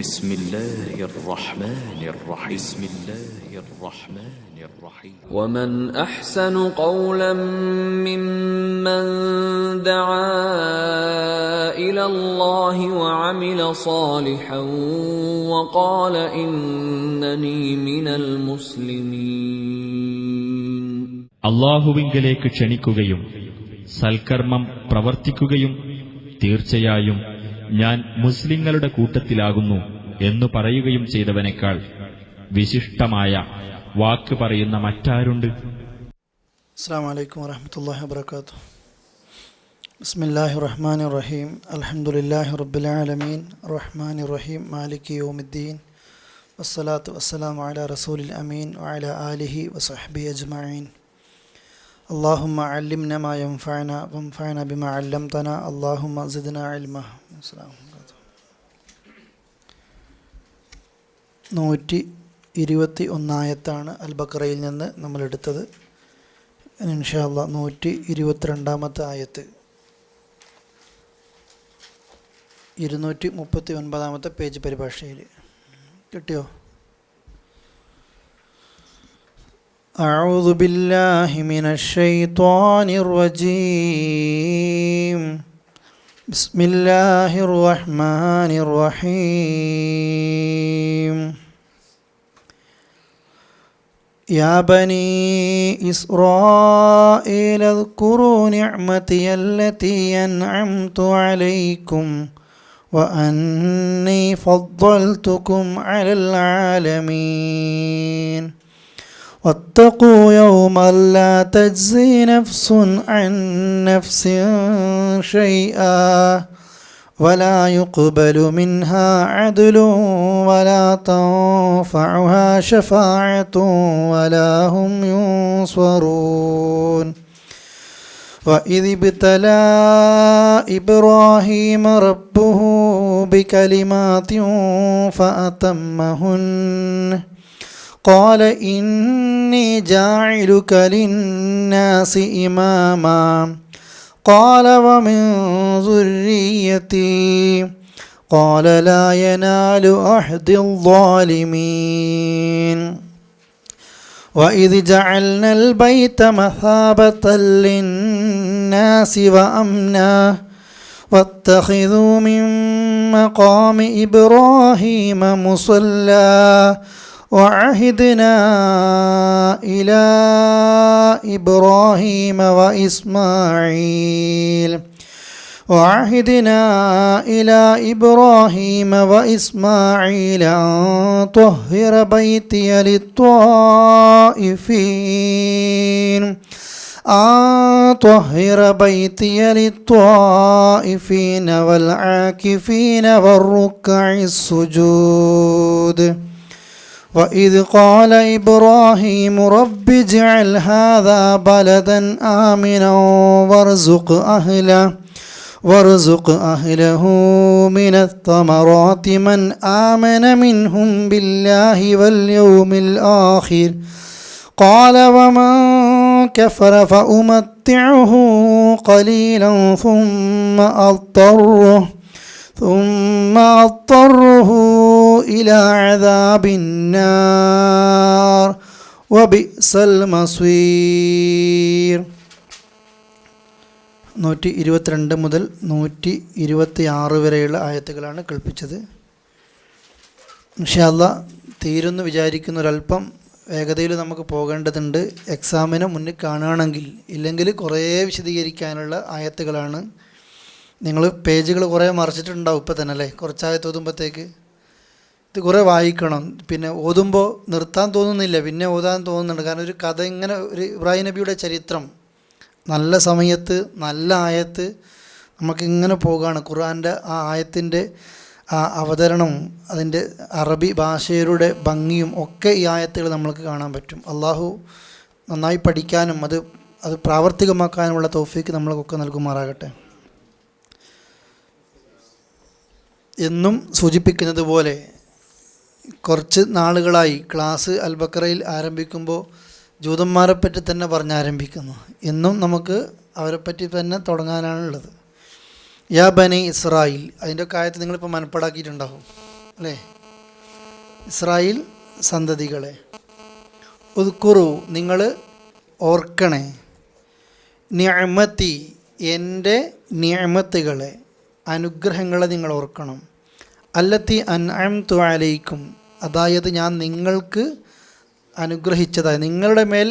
بسم الله الرحمن الرحيم بسم الله الرحمن الرحيم ومن أحسن قولا ممن دعا إلى الله وعمل صالحا وقال إنني من المسلمين. അള്ളാഹുവിങ്കലേക്ക് ക്ഷണിക്കുകയും സൽക്കർമ്മം പ്രവർത്തിക്കുകയും തീർച്ചയായും ഞാൻ മുസ്ലിങ്ങളുടെ കൂട്ടത്തിലാകുന്നു എന്നു പറയുകയും ചെയ്തവനേക്കാൾ വിശിഷ്ടമായ വാക്ക് പറയുന്ന മറ്റാരുണ്ട്? അസ്സലാമു അലൈക്കും വറഹ്മത്തുള്ളാഹി വബറകാതുഹു. ബിസ്മില്ലാഹിർ റഹ്മാനിർ റഹീം. അൽഹംദുലില്ലാഹി റബ്ബിൽ ആലമീൻ റഹ്മാനിർ റഹീം മാലികി യൗമിദ്ദീൻ വസ്സലാത്തു വസ്സലാമു അലാ റസൂലിൽ അമീൻ വഅലാ ആലിഹി വസഹ്ബിഹി അജ്മഈൻ. അല്ലാഹുമ്മ അല്ലിംനാ മാ യൻഫഅനാ വൻഫഅനാ ബിമാ അല്ലംതനാ അല്ലാഹുമ്മ സിദ്നാ ഇൽമാ. 121 അൽ ബഖറയിൽ നിന്ന് നമ്മൾ എടുത്തത്. ഇൻഷാ അല്ലാഹ് 122 ആയത്ത് 239 പേജ് പരിഭാഷയിൽ കിട്ടിയോ? അഊദു ബില്ലാഹി മിനശ് ശൈത്വാനിർ റജീം. ബിസ്മില്ലാഹിർ റഹ്മാനിർ റഹീം. يا بني إسرائيل اذكروا نعمتي التي أنعمت عليكم وأني فضلتكم على العالمين واتقوا يوما لا تجزي نفس عن نفس شيئا ولا يقبل منها عدل ولا تنفعها شفاعة ولا هم ينصرون. وإذ ابتلى إبراهيم ربه بكلمات فأتمهن قال إني جاعلك للناس إماما قال ومن ذريتي قال لا ينال عهد الظالمين. وإذ جعلنا البيت مثابة للناس وأمنا واتخذوا من مقام إبراهيم مصلى وعهدنا إلى إبراهيم وإسماعيل أن طهر بيتي للطائفين والعاكفين والركع السجود. وإذ قال إبراهيم رب اجعل هذا بلدا آمنا وارزق أهله من الثمرات من آمن منهم بالله واليوم الآخر قال ومن كفر فأمتعه قليلا ثم أضطره إلى عذاب النار وبئس المصير. 122 മുതൽ 126 വരെയുള്ള ആയത്തുകളാണ് കേൾപ്പിച്ചത്. ഇൻഷാ അല്ലാഹ് തീരുന്നു വിചാരിക്കുന്ന ഒരല്പം വേഗതയിൽ നമുക്ക് പോകേണ്ടതുണ്ട്. എക്സാമിന് മുന്നിൽ കാണുകയാണെങ്കിൽ, ഇല്ലെങ്കിൽ കുറേ വിശദീകരിക്കാനുള്ള ആയത്തുകളാണ്. നിങ്ങൾ പേജുകൾ കുറേ മറിച്ചിട്ടുണ്ടാവും ഇപ്പം തന്നെ അല്ലേ? കുറച്ചായത്ത് ഓതുമ്പോഴത്തേക്ക് ഇത് കുറേ വായിക്കണം. പിന്നെ ഓതുമ്പോൾ നിർത്താൻ തോന്നുന്നില്ല, പിന്നെ ഓതാൻ തോന്നുന്നുണ്ട്. കാരണം ഒരു കഥ ഇങ്ങനെ, ഒരു ഇബ്രാഹിം നബിയുടെ ചരിത്രം, നല്ല സമയത്ത് നല്ല ആയത്ത്, നമുക്കിങ്ങനെ പോകുകയാണ്. ഖുർആൻ്റെ ആ ആയത്തിൻ്റെ ആ അവതരണവും അതിൻ്റെ അറബി ഭാഷയുടെ ഭംഗിയും ഒക്കെ ഈ ആയത്തുകൾ നമ്മൾക്ക് കാണാൻ പറ്റും. അള്ളാഹു നന്നായി പഠിക്കാനും അത് പ്രാവർത്തികമാക്കാനുമുള്ള തൗഫീക്ക് നമ്മൾക്കൊക്കെ നൽകുമാറാകട്ടെ. എന്നും സൂചിപ്പിക്കുന്നത് പോലെ കുറച്ച് നാളുകളായി ക്ലാസ് അൽ ബഖറയിൽ ആരംഭിക്കുമ്പോൾ ജൂതന്മാരെപ്പറ്റി തന്നെ പറഞ്ഞാരംഭിക്കുന്നു. എന്നും നമുക്ക് അവരെപ്പറ്റി തന്നെ തുടങ്ങാനാണുള്ളത്. യാ ബനി ഇസ്രായേൽ, അതിൻ്റെ ഒക്കെ ആയത്ത് നിങ്ങളിപ്പോൾ മനപ്പാടാക്കിയിട്ടുണ്ടാകും. അല്ലേ? ഇസ്രായേൽ സന്തതികളെ, ഉദ്കുറു നിങ്ങൾ ഓർക്കണേ, നിഅമതി എൻ്റെ നിഅമത്തുകളെ, അനുഗ്രഹങ്ങളെ നിങ്ങൾ ഓർക്കണം. അല്ലത്തി അൻഅംതു അലൈക്കും, അതായത് ഞാൻ നിങ്ങൾക്ക് അനുഗ്രഹിച്ചതായി, നിങ്ങളുടെ മേൽ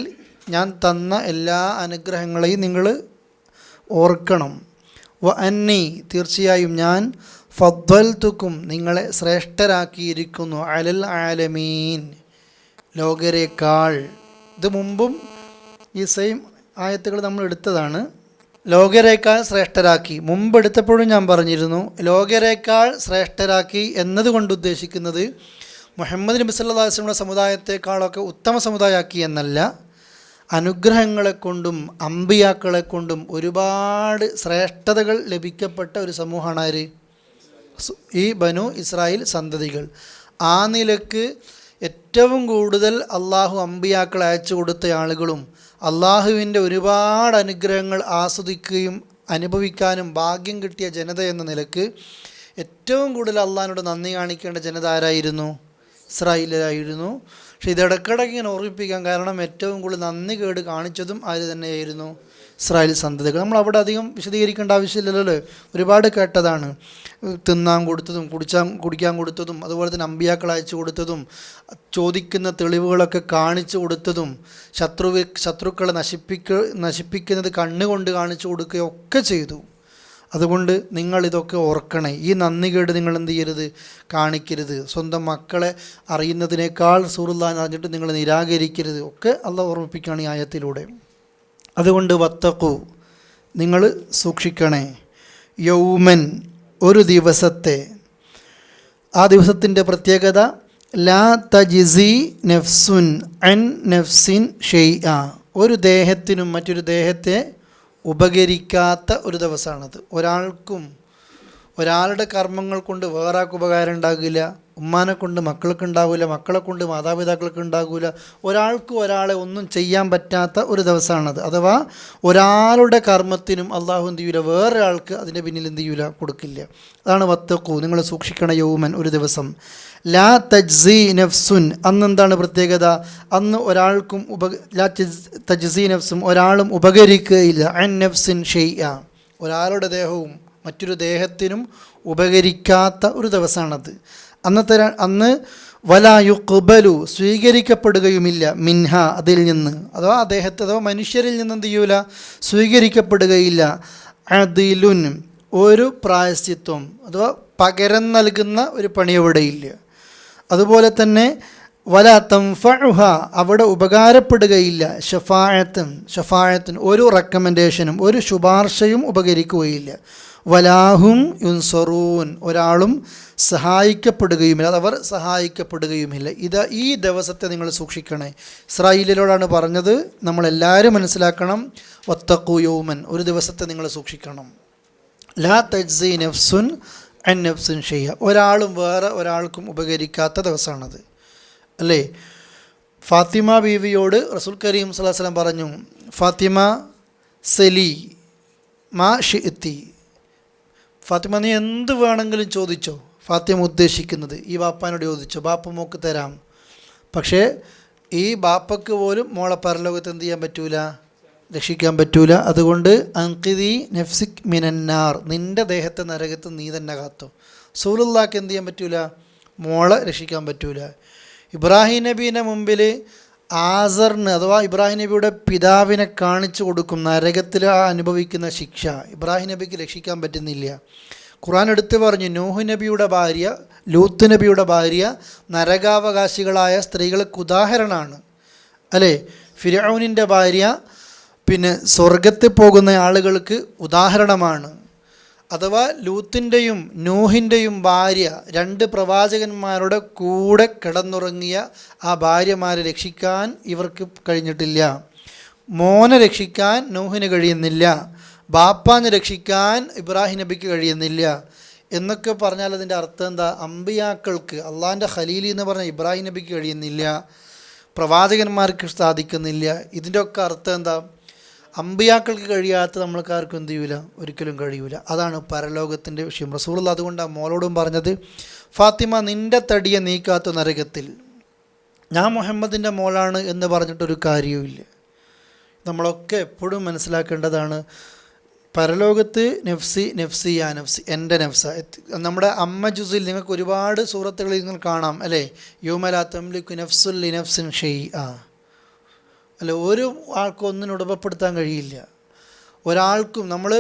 ഞാൻ തന്ന എല്ലാ അനുഗ്രഹങ്ങളെയും നിങ്ങൾ ഓർക്കണം. വ അന്നി, തീർച്ചയായും ഞാൻ ഫദ്ദൽതുക്കും നിങ്ങളെ ശ്രേഷ്ഠരാക്കിയിരിക്കുന്നു, അലൽ ആലമീൻ ലോകരേക്കാൾ. ഇത് മുമ്പും ഈ സെയിം ആയത്തുകൾ നമ്മൾ എടുത്തതാണ്. ലോകരേക്കാൾ ശ്രേഷ്ഠരാക്കി, മുമ്പ് എടുത്തപ്പോഴും ഞാൻ പറഞ്ഞിരുന്നു, ലോകരേക്കാൾ ശ്രേഷ്ഠരാക്കി എന്നതുകൊണ്ട് ഉദ്ദേശിക്കുന്നത് മുഹമ്മദ് നബി സല്ലല്ലാഹു അലൈഹി വസല്ലമയുടെ സമുദായത്തെക്കാളൊക്കെ ഉത്തമ സമുദായമാക്കി എന്നല്ല, അനുഗ്രഹങ്ങളെ കൊണ്ടും അമ്പിയാക്കളെ കൊണ്ടും ഒരുപാട് ശ്രേഷ്ഠതകൾ ലഭിക്കപ്പെട്ട ഒരു സമൂഹമാണ് ആര്? ഈ ബനു ഇസ്രായേൽ സന്തതികൾ. ആ നിലക്ക് ഏറ്റവും കൂടുതൽ അള്ളാഹു അമ്പിയാക്കൾ അയച്ചു കൊടുത്ത ആളുകളും അള്ളാഹുവിൻ്റെ ഒരുപാട് അനുഗ്രഹങ്ങൾ ആസ്വദിക്കുകയും അനുഭവിക്കാനും ഭാഗ്യം കിട്ടിയ ജനത എന്ന നിലക്ക് ഏറ്റവും കൂടുതൽ അള്ളാഹിനോട് നന്ദി കാണിക്കേണ്ട ജനത ആരായിരുന്നു? ഇസ്രായേലായിരുന്നു. പക്ഷേ ഇതിടക്കിടയ്ക്ക് ഇങ്ങനെ ഓർമ്മിപ്പിക്കാൻ കാരണം ഏറ്റവും കൂടുതൽ നന്ദി കേട് കാണിച്ചതും ആര് തന്നെയായിരുന്നു? ഇസ്രായേൽ സന്തതികൾ. നമ്മൾ അവിടെ അധികം വിശദീകരിക്കേണ്ട ആവശ്യമില്ലല്ലോ, ഒരുപാട് കേട്ടതാണ്. തിന്നാൻ കൊടുത്തതും കുടിക്കാൻ കൊടുത്തതും അതുപോലെ തന്നെ അമ്പിയാക്കൾ അയച്ചു കൊടുത്തതും ചോദിക്കുന്ന തെളിവുകളൊക്കെ കാണിച്ചു കൊടുത്തതും ശത്രുക്കളെ നശിപ്പിക്കുന്നത് കണ്ണുകൊണ്ട് കാണിച്ചു കൊടുക്കുകയൊക്കെ ചെയ്തു. അതുകൊണ്ട് നിങ്ങളിതൊക്കെ ഓർക്കണേ. ഈ നന്ദികേട് നിങ്ങൾ എന്ത് ചെയ്യരുത്? കാണിക്കരുത്. സ്വന്തം മക്കളെ അറിയുന്നതിനേക്കാൾ റസൂലുള്ളാഹിനെ അറിഞ്ഞിട്ട് നിങ്ങൾ നിരാകരിക്കരുത്. ഒക്കെ അള്ളാഹു ഓർമ്മിപ്പിക്കുകയാണ് ഈ ആയത്തിലൂടെ. അതുകൊണ്ട് വത്തഖു നിങ്ങൾ സൂക്ഷിക്കണേ, യൗമൻ ഒരു ദിവസത്തെ. ആ ദിവസത്തിൻ്റെ പ്രത്യേകത ലാ തജ്സി നഫ്സുൻ അൻ നഫ്സിൻ ഷൈഅ, ഒരു ദേഹത്തിനും മറ്റൊരു ദേഹത്തെ ഉപകരിക്കാത്ത ഒരു ദിവസമാണത്. ഒരാളുടെ കർമ്മങ്ങൾ കൊണ്ട് വേറെ ആൾക്ക് ഉപകാരം ഉണ്ടാകില്ല. ഉമ്മാനെ കൊണ്ട് മക്കൾക്ക് ഉണ്ടാകില്ല, മക്കളെ കൊണ്ട് മാതാപിതാക്കൾക്ക് ഉണ്ടാകില്ല. ഒരാളെ ഒന്നും ചെയ്യാൻ പറ്റാത്ത ഒരു ദിവസമാണത്. അഥവാ ഒരാളുടെ കർമ്മത്തിനും അള്ളാഹു എന്ത് ചെയ്യൂല, വേറെ ആൾക്ക് അതിൻ്റെ പിന്നിൽ എന്ത് ചെയ്യൂല, കൊടുക്കില്ല. അതാണ് വത്തഖു, നിങ്ങൾ സൂക്ഷിക്കണ യൗമൻ ഒരു ദിവസം. ലാ തജ്സി നഫ്സുൻ, അന്നെന്താണ് പ്രത്യേകത? അന്ന് ഒരാൾക്കും ലാ തജ്സി നഫ്സും ഒരാളും ഉപകരിക്കുകയില്ല, അൻ നഫ്സിൻ ഷൈഅ, ഒരാളുടെ ദേഹവും മറ്റൊരു ദേഹത്തിനും ഉപകരിക്കാത്ത ഒരു ദിവസമാണത്. അന്ന് വലാ യുഖ്ബലു, സ്വീകരിക്കപ്പെടുകയുമില്ല, മിൻഹ, അതിൽ നിന്ന്, അഥവാ അഥവാ മനുഷ്യരിൽ നിന്ന് എന്ത് ചെയ്യൂല, സ്വീകരിക്കപ്പെടുകയില്ല, അദിലുൻ, ഒരു പ്രായശ്ചിത്വം അഥവാ പകരം നൽകുന്ന ഒരു പണി അവിടെയില്ല. അതുപോലെ തന്നെ വലാ തൻഫഉഹ, അവിടെ ഉപകാരപ്പെടുകയില്ല, ഷഫാഅത്തുൻ, ഒരു റെക്കമെൻഡേഷനും ഒരു ശുപാർശയും ഉപകരിക്കുകയില്ല, വലാഹും യുൻസറൂൻ, ഒരാളും സഹായിക്കപ്പെടുകയുമില്ല, അതവർ സഹായിക്കപ്പെടുകയുമില്ല. ഈ ദിവസത്തെ നിങ്ങൾ സൂക്ഷിക്കണേ. ഇസ്രായേലിനോടാണ് പറഞ്ഞത്. നമ്മളെല്ലാവരും മനസ്സിലാക്കണം, വത്തഖു യൗമൻ, ഒരു ദിവസത്തെ നിങ്ങൾ സൂക്ഷിക്കണം. ലാ തജ്സി നഫ്സുൻ അൻ നഫ്സിൻ ഷൈഅ, ഒരാളും വേറെ ഒരാൾക്കും ഉപകരിക്കാത്ത ദിവസമാണത്, അല്ലേ? ഫാത്തിമ ബീവിയോട് റസൂൽ കരീം സ്വല്ലല്ലാഹു അലൈഹി വസല്ലം പറഞ്ഞു, ഫാത്തിമ സലി മാ ഷിഅ്തി, ഫാത്തിമ നീ എന്ത് വേണമെങ്കിലും ചോദിച്ചോ. ഫാത്തിമ ഉദ്ദേശിക്കുന്നത് ഈ ബാപ്പാനോട് ചോദിച്ചോ, ബാപ്പ മോക്ക് തരാം. പക്ഷേ ഈ ബാപ്പക്ക് പോലും മോളെ പരലോകത്ത് എന്ത് ചെയ്യാൻ പറ്റൂല, രക്ഷിക്കാൻ പറ്റൂല. അതുകൊണ്ട് അൻഖിദി നഫ്സിക് മിനന്നാർ, നിൻ്റെ ദേഹത്തെ നരകത്ത് നീ തന്നെ കാത്തോ. റസൂലുള്ളാഹിക്ക് എന്ത് ചെയ്യാൻ പറ്റൂല, മോളെ രക്ഷിക്കാൻ പറ്റൂല. ഇബ്രാഹിം നബീൻ്റെ മുമ്പിൽ ആസറിന് അഥവാ ഇബ്രാഹിം നബിയുടെ പിതാവിനെ കാണിച്ചു കൊടുക്കും നരകത്തിൽ അനുഭവിക്കുന്ന ശിക്ഷ. ഇബ്രാഹിം നബിക്ക് രക്ഷിക്കാൻ പറ്റുന്നില്ല. ഖുർആൻ എടുത്തു പറഞ്ഞു, നൂഹ് നബിയുടെ ഭാര്യ, ലൂത്ത് നബിയുടെ ഭാര്യ നരകാവകാശികളായ സ്ത്രീകൾക്ക് ഉദാഹരണമാണ്, അല്ലേ? ഫിർഔനിൻ്റെ ഭാര്യ പിന്നെ സ്വർഗത്തിൽ പോകുന്ന ആളുകൾക്ക് ഉദാഹരണമാണ്. അഥവാ ലൂത്തിൻ്റെയും നൂഹിൻ്റെയും ഭാര്യ, രണ്ട് പ്രവാചകന്മാരുടെ കൂടെ കിടന്നുറങ്ങിയ ആ ഭാര്യമാരെ രക്ഷിക്കാൻ ഇവർക്ക് കഴിഞ്ഞിട്ടില്ല. മോനെ രക്ഷിക്കാൻ നൂഹിന് കഴിയുന്നില്ല, ബാപ്പാനെ രക്ഷിക്കാൻ ഇബ്രാഹിം നബിക്ക് കഴിയുന്നില്ല എന്നൊക്കെ പറഞ്ഞാൽ അതിൻ്റെ അർത്ഥം എന്താ? അമ്പിയാക്കൾക്ക്, അള്ളാഹിൻ്റെ ഖലീൽ എന്ന് പറഞ്ഞ ഇബ്രാഹിം നബിക്ക് കഴിയുന്നില്ല, പ്രവാചകന്മാർക്ക് സാധിക്കുന്നില്ല. ഇതിൻ്റെ ഒക്കെ അർത്ഥം എന്താ? അമ്പിയാക്കൾക്ക് കഴിയാത്ത നമ്മൾക്കാർക്കും എന്ത് ചെയ്യൂല, ഒരിക്കലും കഴിയൂല. അതാണ് പരലോകത്തിൻ്റെ വിഷയം. റസൂലുള്ളാഹി അതുകൊണ്ടാണ് മോളോടും പറഞ്ഞത്, ഫാത്തിമ നിൻ്റെ തടിയെ നീക്കാത്ത നരകത്തിൽ, ഞാൻ മുഹമ്മദിൻ്റെ മോളാണ് എന്ന് പറഞ്ഞിട്ടൊരു കാര്യവുമില്ല. നമ്മളൊക്കെ എപ്പോഴും മനസ്സിലാക്കേണ്ടതാണ്, പരലോകത്ത് നഫ്സി നഫ്സി യാ നഫ്സി, എൻ്റെ നഫ്സ. നമ്മുടെ അമ്മ ജുസിൽ നിങ്ങൾക്ക് ഒരുപാട് സൂറത്തുകളിൽ നിങ്ങൾ കാണാം അല്ലേ, യൗമ ലാ തംലികു നഫ്സുൻ ലി നഫ്സിൻ ഷൈഅ അല്ലെ, ഒരു ആൾക്കും ഒന്നിനും ഉടമപ്പെടുത്താൻ കഴിയില്ല. ഒരാൾക്കും, നമ്മൾ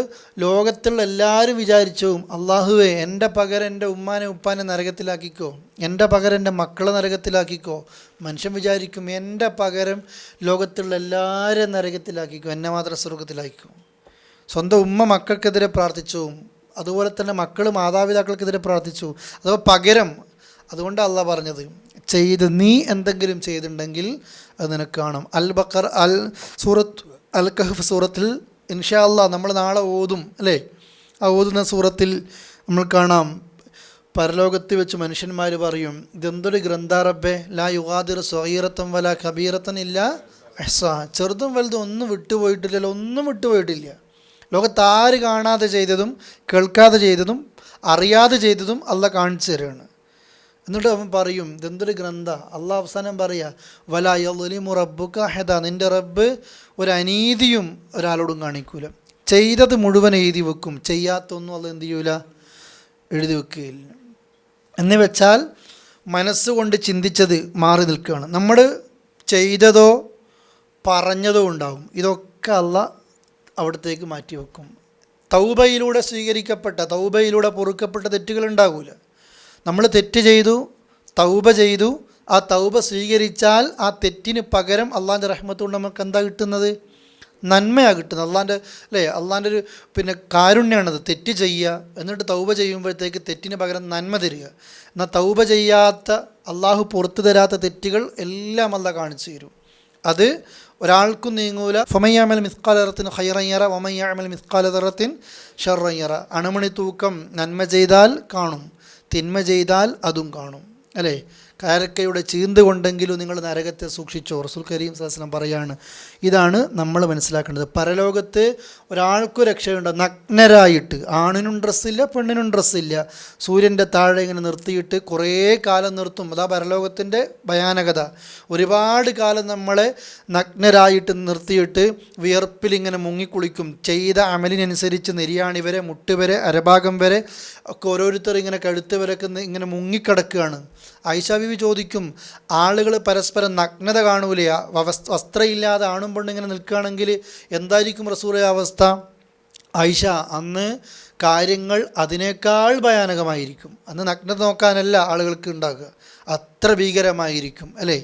ലോകത്തുള്ള എല്ലാവരും വിചാരിച്ചു അള്ളാഹുവേ എൻ്റെ പകരം എൻ്റെ ഉമ്മാനെ ഉപ്പാനെ നരകത്തിലാക്കിക്കോ, എൻ്റെ പകരം എൻ്റെ മക്കളെ നരകത്തിലാക്കിക്കോ. മനുഷ്യൻ വിചാരിക്കും എൻ്റെ പകരം ലോകത്തുള്ള എല്ലാവരും നരകത്തിലാക്കിക്കോ, എന്നെ മാത്രം സ്വർഗത്തിലാക്കിക്കോ. സ്വന്തം ഉമ്മ മക്കൾക്കെതിരെ പ്രാർത്ഥിച്ചു, അതുപോലെ തന്നെ മക്കൾ മാതാപിതാക്കൾക്കെതിരെ പ്രാർത്ഥിച്ചു, അഥവാ പകരം. അതുകൊണ്ട് അള്ളാഹ് പറഞ്ഞത്, നീ എന്തെങ്കിലും ചെയ്തിട്ടുണ്ടെങ്കിൽ അത് നിനക്ക് കാണും. അൽ കഹ്ഫ് സൂറത്തിൽ ഇൻഷാ അല്ലാഹ് നമ്മൾ നാളെ ഓതും അല്ലേ, ആ ഓതുന്ന സൂറത്തിൽ നമ്മൾ കാണാം, പരലോകത്ത് വെച്ച് മനുഷ്യന്മാർ പറയും, ഇതെന്തൊരു ഗ്രന്ഥാറബ്ബേ, ലാ യുഗാദിറു സ്വഗീറത്തൻ വലാ കബീറത്തൻ ഇല്ല അഹ്സാ, ചെറുതും വലുതും ഒന്നും വിട്ടുപോയിട്ടില്ലല്ലോ, ഒന്നും വിട്ടുപോയിട്ടില്ല. ലോകത്ത് ആര് കാണാതെ ചെയ്തതും കേൾക്കാതെ ചെയ്തതും അറിയാതെ ചെയ്തതും അള്ളാഹ് കാണിച്ചു തരികയാണ്. എന്നിട്ട് അവൻ പറയും ഇതെന്തൊരു ഗ്രന്ഥ. അള്ളാഹ് അവസാനം പറയുക, വലാ യളിമു റബ്ബുക അഹദ, നിൻ്റെ റബ്ബ് ഒരു അനീതിയും ഒരാളോടും കാണിക്കൂല. ചെയ്തത് മുഴുവൻ എഴുതി വെക്കും, ചെയ്യാത്തൊന്നും അള്ളാഹ് എന്ത് ചെയ്യൂല, എഴുതി വെക്കുകയില്ല. എന്ന് വെച്ചാൽ മനസ്സുകൊണ്ട് ചിന്തിച്ചത് മാറി നിൽക്കുകയാണ്. നമ്മൾ ചെയ്തതോ പറഞ്ഞതോ ഉണ്ടാവും, ഇതൊക്കെ അള്ളാഹ് അവിടത്തേക്ക് മാറ്റി വെക്കും. തൗബയിലൂടെ സ്വീകരിക്കപ്പെട്ട, തൗബയിലൂടെ പൊറുക്കപ്പെട്ട തെറ്റുകൾ ഉണ്ടാകൂല. നമ്മൾ തെറ്റ് ചെയ്തു, തൗബ ചെയ്തു, ആ തൗബ സ്വീകരിച്ചാൽ ആ തെറ്റിന് പകരം അള്ളാഹിൻ്റെ റഹ്മത്ത് കൊണ്ട് നമുക്ക് എന്താ കിട്ടുന്നത്, നന്മയാണ് കിട്ടുന്നത്. അള്ളാഹിൻ്റെ ഒരു കാരുണ്യമാണത്. തെറ്റ് ചെയ്യുക, എന്നിട്ട് തൗബ ചെയ്യുമ്പോഴത്തേക്ക് തെറ്റിന് പകരം നന്മ തരിക. എന്നാൽ തൗബ ചെയ്യാത്ത, അള്ളാഹു പുറത്തു തരാത്ത തെറ്റുകൾ എല്ലാം അള്ളാഹ് കാണിച്ചു തരും. അത് ഒരാൾക്കും നീങ്ങൂല. ഫമയ്യാമൽ മിസ്കാലറത്തിന് ഹൈറയ്യറ വമയ്യാമൽ മിസ്കാലറത്തിൻ ഷർറയ്യറ. അണുമണി തൂക്കം നന്മ ചെയ്താൽ കാണും, തിന്മ ചെയ്താൽ അതും കാണും അല്ലേ. കാരക്കയുടെ ചീന്ത് കൊണ്ടെങ്കിലും നിങ്ങൾ നരകത്തെ സൂക്ഷിച്ചോ, റസൂൽ കരീം സ്വല്ലല്ലാഹു അലൈഹി വസല്ലം പറയാണ്. ഇതാണ് നമ്മൾ മനസ്സിലാക്കേണ്ടത്. പരലോകത്ത് ഒരാൾക്കും രക്ഷയുണ്ട്. നഗ്നരായിട്ട്, ആണിനും ഡ്രസ്സില്ല പെണ്ണിനും ഡ്രസ്സില്ല, സൂര്യൻ്റെ താഴെ ഇങ്ങനെ നിർത്തിയിട്ട് കുറേ കാലം നിർത്തും. അതാ പരലോകത്തിൻ്റെ ഭയാനകത. ഒരുപാട് കാലം നമ്മളെ നഗ്നരായിട്ട് നിർത്തിയിട്ട് വിയർപ്പിലിങ്ങനെ മുങ്ങിക്കുളിക്കും. ചെയ്ത അമലിനനുസരിച്ച് നെരിയാണി വരെ, മുട്ട് വരെ, അരഭാഗം വരെ ഒക്കെ ഓരോരുത്തർ ഇങ്ങനെ കഴുത്ത് വരക്ക് ഇങ്ങനെ മുങ്ങിക്കിടക്കുകയാണ്. ആയിഷ ബീവി ചോദിക്കും, ആളുകൾ പരസ്പരം നഗ്നത കാണൂലേ, വസ്ത്രമില്ലാതെ ആണും പെണ്ണും ഇങ്ങനെ നിൽക്കുകയാണെങ്കിൽ എന്തായിരിക്കും റസൂലേ അവസ്ഥ? ആയിഷ, അന്ന് കാര്യങ്ങൾ അതിനേക്കാൾ ഭയാനകമായിരിക്കും. അന്ന് നഗ്നത നോക്കാനല്ല ആളുകൾക്ക് ഉണ്ടാകുക, അത്ര ഭീകരമായിരിക്കും അല്ലേ.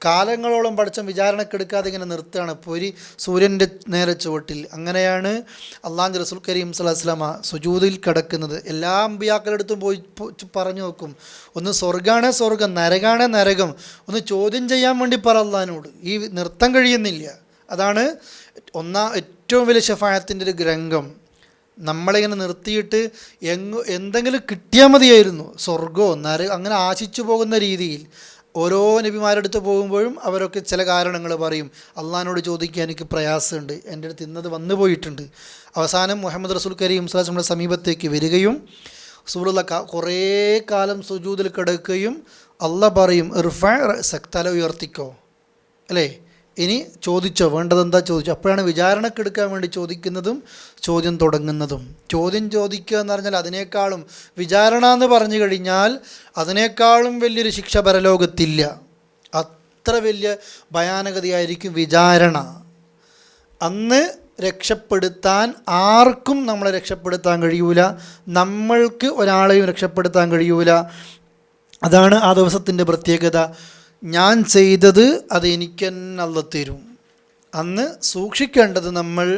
കാലങ്ങളോളം പഠിച്ചം വിചാരണക്കെടുക്കാതെ ഇങ്ങനെ നിർത്തുകയാണ് പൊരി സൂര്യൻ്റെ നേരെ ചുവട്ടിൽ. അങ്ങനെയാണ് അള്ളാഹുവിൻ്റെ റസൂൽ കരീം സ്വല്ലല്ലാഹു അലൈഹി വസല്ലമ സുജൂദിൽ കിടക്കുന്നത്. എല്ലാ അമ്പിയാക്കളെടുത്തും പോയി പറഞ്ഞു നോക്കും, ഒന്ന് സ്വർഗ്ഗാണേ സ്വർഗം, നരകാണേ നരകം, ഒന്ന് ചോദ്യം ചെയ്യാൻ വേണ്ടി പറ അള്ളാഹിനോട്. ഈ നിർത്താൻ കഴിയുന്നില്ല. അതാണ് ഏറ്റവും വലിയ ശഫാഅത്തിൻ്റെ ഒരു രംഗം. നമ്മളിങ്ങനെ നിർത്തിയിട്ട് എന്തെങ്കിലും കിട്ടിയാൽ മതിയായിരുന്നു, സ്വർഗമോ നരകം അങ്ങനെ ആശിച്ചു പോകുന്ന രീതിയിൽ. ഓരോ നബിമാരടുത്ത് പോകുമ്പോഴും അവരൊക്കെ ചില കാരണങ്ങൾ പറയും, അള്ളാഹിനോട് ചോദിക്കാൻ എനിക്ക് പ്രയാസമുണ്ട്, എൻ്റെ അടുത്ത് ഇന്നത് വന്നു പോയിട്ടുണ്ട്. അവസാനം മുഹമ്മദ് റസൂൽ കരീം സ്വല്ലല്ലാഹു അലൈഹി വസല്ലം സമീപത്തേക്ക് വരികയും റസൂലുള്ളാഹി കുറേ കാലം സുജൂദിൽ കിടക്കുകയും അള്ളാഹ് പറയും, ഇർഫഅ റഅസക, തല ഉയർത്തിക്കോ അല്ലേ, ഇനി ചോദിച്ചോ, വേണ്ടതെന്താ ചോദിച്ചോ. അപ്പോഴാണ് വിചാരണക്കെടുക്കാൻ വേണ്ടി ചോദിക്കുന്നതും ചോദ്യം തുടങ്ങുന്നതും. ചോദ്യം ചോദിക്കുക എന്ന് പറഞ്ഞാൽ അതിനേക്കാളും, വിചാരണ എന്ന് പറഞ്ഞു കഴിഞ്ഞാൽ അതിനേക്കാളും വലിയൊരു ശിക്ഷ പരലോകത്തില്ല. അത്ര വലിയ ഭയാനകതയായിരിക്കും വിചാരണ. അന്ന് രക്ഷപ്പെടുത്താൻ ആർക്കും നമ്മളെ രക്ഷപ്പെടുത്താൻ കഴിയൂല, നമ്മൾക്ക് ഒരാളെയും രക്ഷപ്പെടുത്താൻ കഴിയൂല. അതാണ് ആ ദിവസത്തിൻ്റെ പ്രത്യേകത. ഞാൻ ചെയ്തത് അത് എനിക്കെന്നെ അല്ലാഹ് തരും. അന്ന് സൂക്ഷിക്കേണ്ടത് നമ്മൾ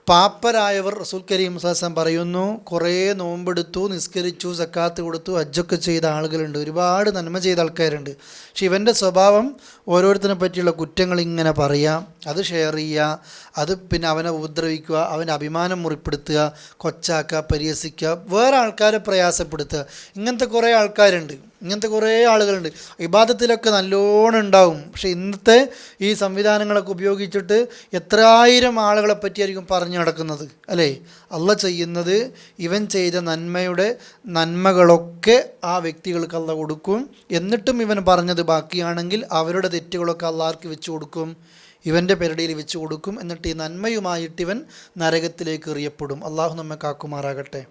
പാപ്പരായവർ. റസൂൽ കരീം സ്വല്ലല്ലാഹു അലൈഹി വസല്ലം പറയുന്നു, കുറേ നോമ്പെടുത്തു, നിസ്കരിച്ചു, സക്കാത്ത് കൊടുത്തു, ഹജ്ജൊക്കെ ചെയ്ത ആളുകളുണ്ട്, ഒരുപാട് നന്മ ചെയ്ത ആൾക്കാരുണ്ട്. പക്ഷെ ഇവൻ്റെ സ്വഭാവം ഓരോരുത്തരെ പറ്റിയുള്ള കുറ്റങ്ങൾ ഇങ്ങനെ പറയുക, അത് ഷെയർ ചെയ്യുക, അത് അവനെ ഉപദ്രവിക്കുക, അവൻ്റെ അഭിമാനം മുറിപ്പെടുത്തുക, കൊച്ചാക്കുക, പരിഹസിക്കുക, വേറെ ആൾക്കാരെ പ്രയാസപ്പെടുത്തുക. ഇങ്ങനത്തെ കുറേ ആൾക്കാരുണ്ട്. ഇങ്ങനത്തെ കുറേ ആളുകളുണ്ട്. ഇബാദത്തിലൊക്കെ നല്ലോണം ഉണ്ടാവും. പക്ഷേ ഇന്നത്തെ ഈ സംവിധാനങ്ങളൊക്കെ ഉപയോഗിച്ചിട്ട് എത്രായിരം ആളുകളെ പറ്റിയായിരിക്കും പറഞ്ഞു നടക്കുന്നത് അല്ലേ? അള്ള ചെയ്യുന്നത് ഇവൻ ചെയ്ത നന്മകളൊക്കെ ആ വ്യക്തികൾക്ക് അള്ള കൊടുക്കും. എന്നിട്ടും ഇവൻ പറഞ്ഞത് ബാക്കിയാണെങ്കിൽ അവരുടെ തെറ്റുകളൊക്കെ അള്ളാർക്ക് വെച്ച് കൊടുക്കും, ഇവൻ്റെ പെരടിയിൽ വെച്ച് കൊടുക്കും. എന്നിട്ട് ഈ നന്മയുമായിട്ട് ഇവൻ നരകത്തിലേക്ക് എറിയപ്പെടും. അള്ളാഹു നമ്മെ കാക്കുമാറാകട്ടെ.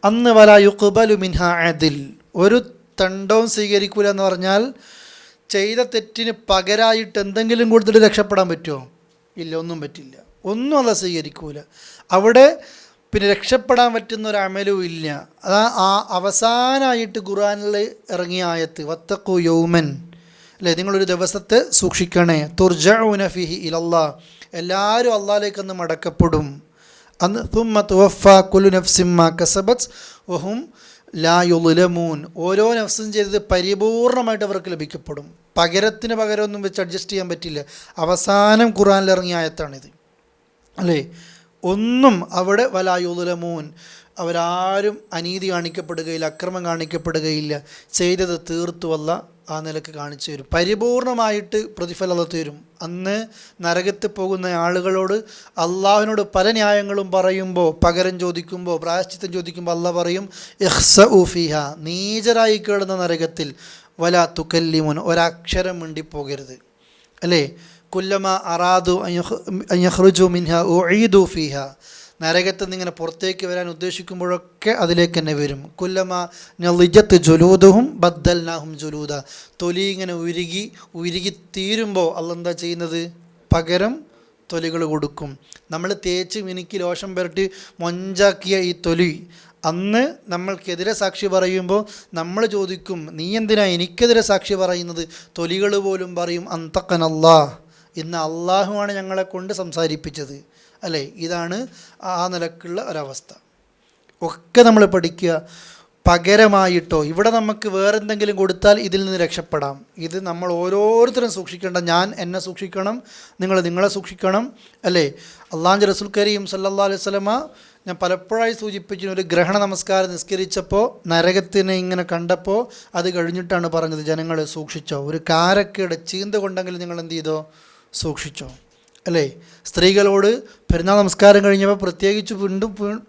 അന്ന് വലാ യുഖ്ബലു മിൻഹാ അദിൽ, ഒരു തണ്ടവും സ്വീകരിക്കൂല എന്ന് പറഞ്ഞാൽ ചെയ്ത തെറ്റിന് പകരമായിട്ട് എന്തെങ്കിലും കൊടുത്തിട്ട് രക്ഷപ്പെടാൻ പറ്റുമോ? ഇല്ല, ഒന്നും പറ്റില്ല. ഒന്നും അല്ല സ്വീകരിക്കൂല. അവിടെ പിന്നെ രക്ഷപ്പെടാൻ പറ്റുന്ന ഒരു അമലും ഇല്ല. അതാ ആ അവസാനമായിട്ട് ഖുർആനിൽ ഇറങ്ങിയ ആയത്ത് വത്തഖു യൗമൻ അല്ലേ, നിങ്ങളൊരു ദിവസത്തെ സൂക്ഷിക്കണേ, തുർജഊന ഫീഹി ഇലല്ലാഹ്, എല്ലാവരും അള്ളാഹിലേക്കൊന്ന് മടക്കപ്പെടും. അന്ന് തുമ്മ തുവഫാ കുല്ലു നഫ്സിൻ മാ കസബത് വഹും ലാ യുളമൂൻ, ഓരോ നഫ്സും ചെയ്തത് പരിപൂർണമായിട്ട് അവർക്ക് ലഭിക്കപ്പെടും. പകരത്തിന് പകരമൊന്നും വെച്ച് അഡ്ജസ്റ്റ് ചെയ്യാൻ പറ്റില്ല. അവസാനം ഖുർആനിൽ ഇറങ്ങിയ ആയത്താണിത് അല്ലേ. ഒന്നും അവിടെ വലാ യുളമൂൻ, അവരാരും അനീതി കാണിക്കപ്പെടുകയില്ല, അക്രമം കാണിക്കപ്പെടുകയില്ല. ചെയ്തത് തീർത്തുവല്ല ആ നിലക്ക് കാണിച്ചു തരും. പരിപൂർണമായിട്ട് പ്രതിഫലം തരും. അന്ന് നരകത്തിൽ പോകുന്ന ആളുകളോട് അള്ളാഹുവിനോട് പല ന്യായങ്ങളും പറയുമ്പോൾ, പകരം ചോദിക്കുമ്പോൾ, പ്രായശ്ചിത്തം ചോദിക്കുമ്പോൾ അള്ളാഹ് പറയും ഇഖ്സഉ ഫീഹ, നീചരായി കിടന്ന നരകത്തിൽ വലാ തുകല്ലിമുൻ, ഒരക്ഷരം മിണ്ടിപ്പോകരുത് അല്ലേ. കുല്ലമ അറാദു അൻ യഖ്റുജു മിൻഹ ഉഈദു ഫീഹ, നരകത്തിൽ നിന്ന് ഇങ്ങനെ പുറത്തേക്ക് വരാൻ ഉദ്ദേശിക്കുമ്പോഴൊക്കെ അതിലേക്ക് തന്നെ വരും. കുല്ലമ നളിജത്ത് ജുലൂദുഹും ബദ്ദൽനാഹും ജുലൂദ, തൊലി ഇങ്ങനെ ഉരുകി തീരുമ്പോൾ അള്ള എന്താ ചെയ്യുന്നത്? പകരം തൊലികൾ കൊടുക്കും. നമ്മൾ തേച്ച് മിനുക്കി ലോഷം പുരട്ടി മൊഞ്ചാക്കിയ ഈ തൊലി അന്ന് നമ്മൾക്കെതിരെ സാക്ഷി പറയുമ്പോൾ നമ്മൾ ചോദിക്കും, നീ എന്തിനാ എനിക്കെതിരെ സാക്ഷി പറയുന്നത്? തൊലികൾ പോലും പറയും അന്തഖനല്ലാഹ്, ഇന്ന് അള്ളാഹുവാണ് ഞങ്ങളെ കൊണ്ട് സംസാരിപ്പിച്ചത് അല്ലേ. ഇതാണ് ആ നിലക്കുള്ള ഒരവസ്ഥ. ഒക്കെ നമ്മൾ പഠിക്കുക. പകരമായിട്ടോ ഇവിടെ നമുക്ക് വേറെന്തെങ്കിലും കൊടുത്താൽ ഇതിൽ നിന്ന് രക്ഷപ്പെടാം. ഇത് നമ്മൾ ഓരോരുത്തരും സൂക്ഷിക്കേണ്ട. ഞാൻ എന്നെ സൂക്ഷിക്കണം, നിങ്ങൾ നിങ്ങളെ സൂക്ഷിക്കണം അല്ലേ. അള്ളാഹുവിൻ്റെ റസൂൽ കരീം സല്ലല്ലാഹു അലൈഹി വസല്ലമ ഞാൻ പലപ്പോഴായി സൂചിപ്പിച്ചു, ഒരു ഗ്രഹണ നമസ്കാരം നിസ്കരിച്ചപ്പോൾ നരകത്തിനെ ഇങ്ങനെ കണ്ടപ്പോൾ അത് കഴിഞ്ഞിട്ടാണ് പറഞ്ഞത്, ജനങ്ങൾ സൂക്ഷിച്ചോ, ഒരു കാരക്കയുടെ ചീന്ത കൊണ്ടെങ്കിലും നിങ്ങൾ എന്ത് ചെയ്തോ, സൂക്ഷിച്ചോ അല്ലേ. സ്ത്രീകളോട് പെരുന്നാൾ നമസ്കാരം കഴിഞ്ഞപ്പോൾ പ്രത്യേകിച്ച്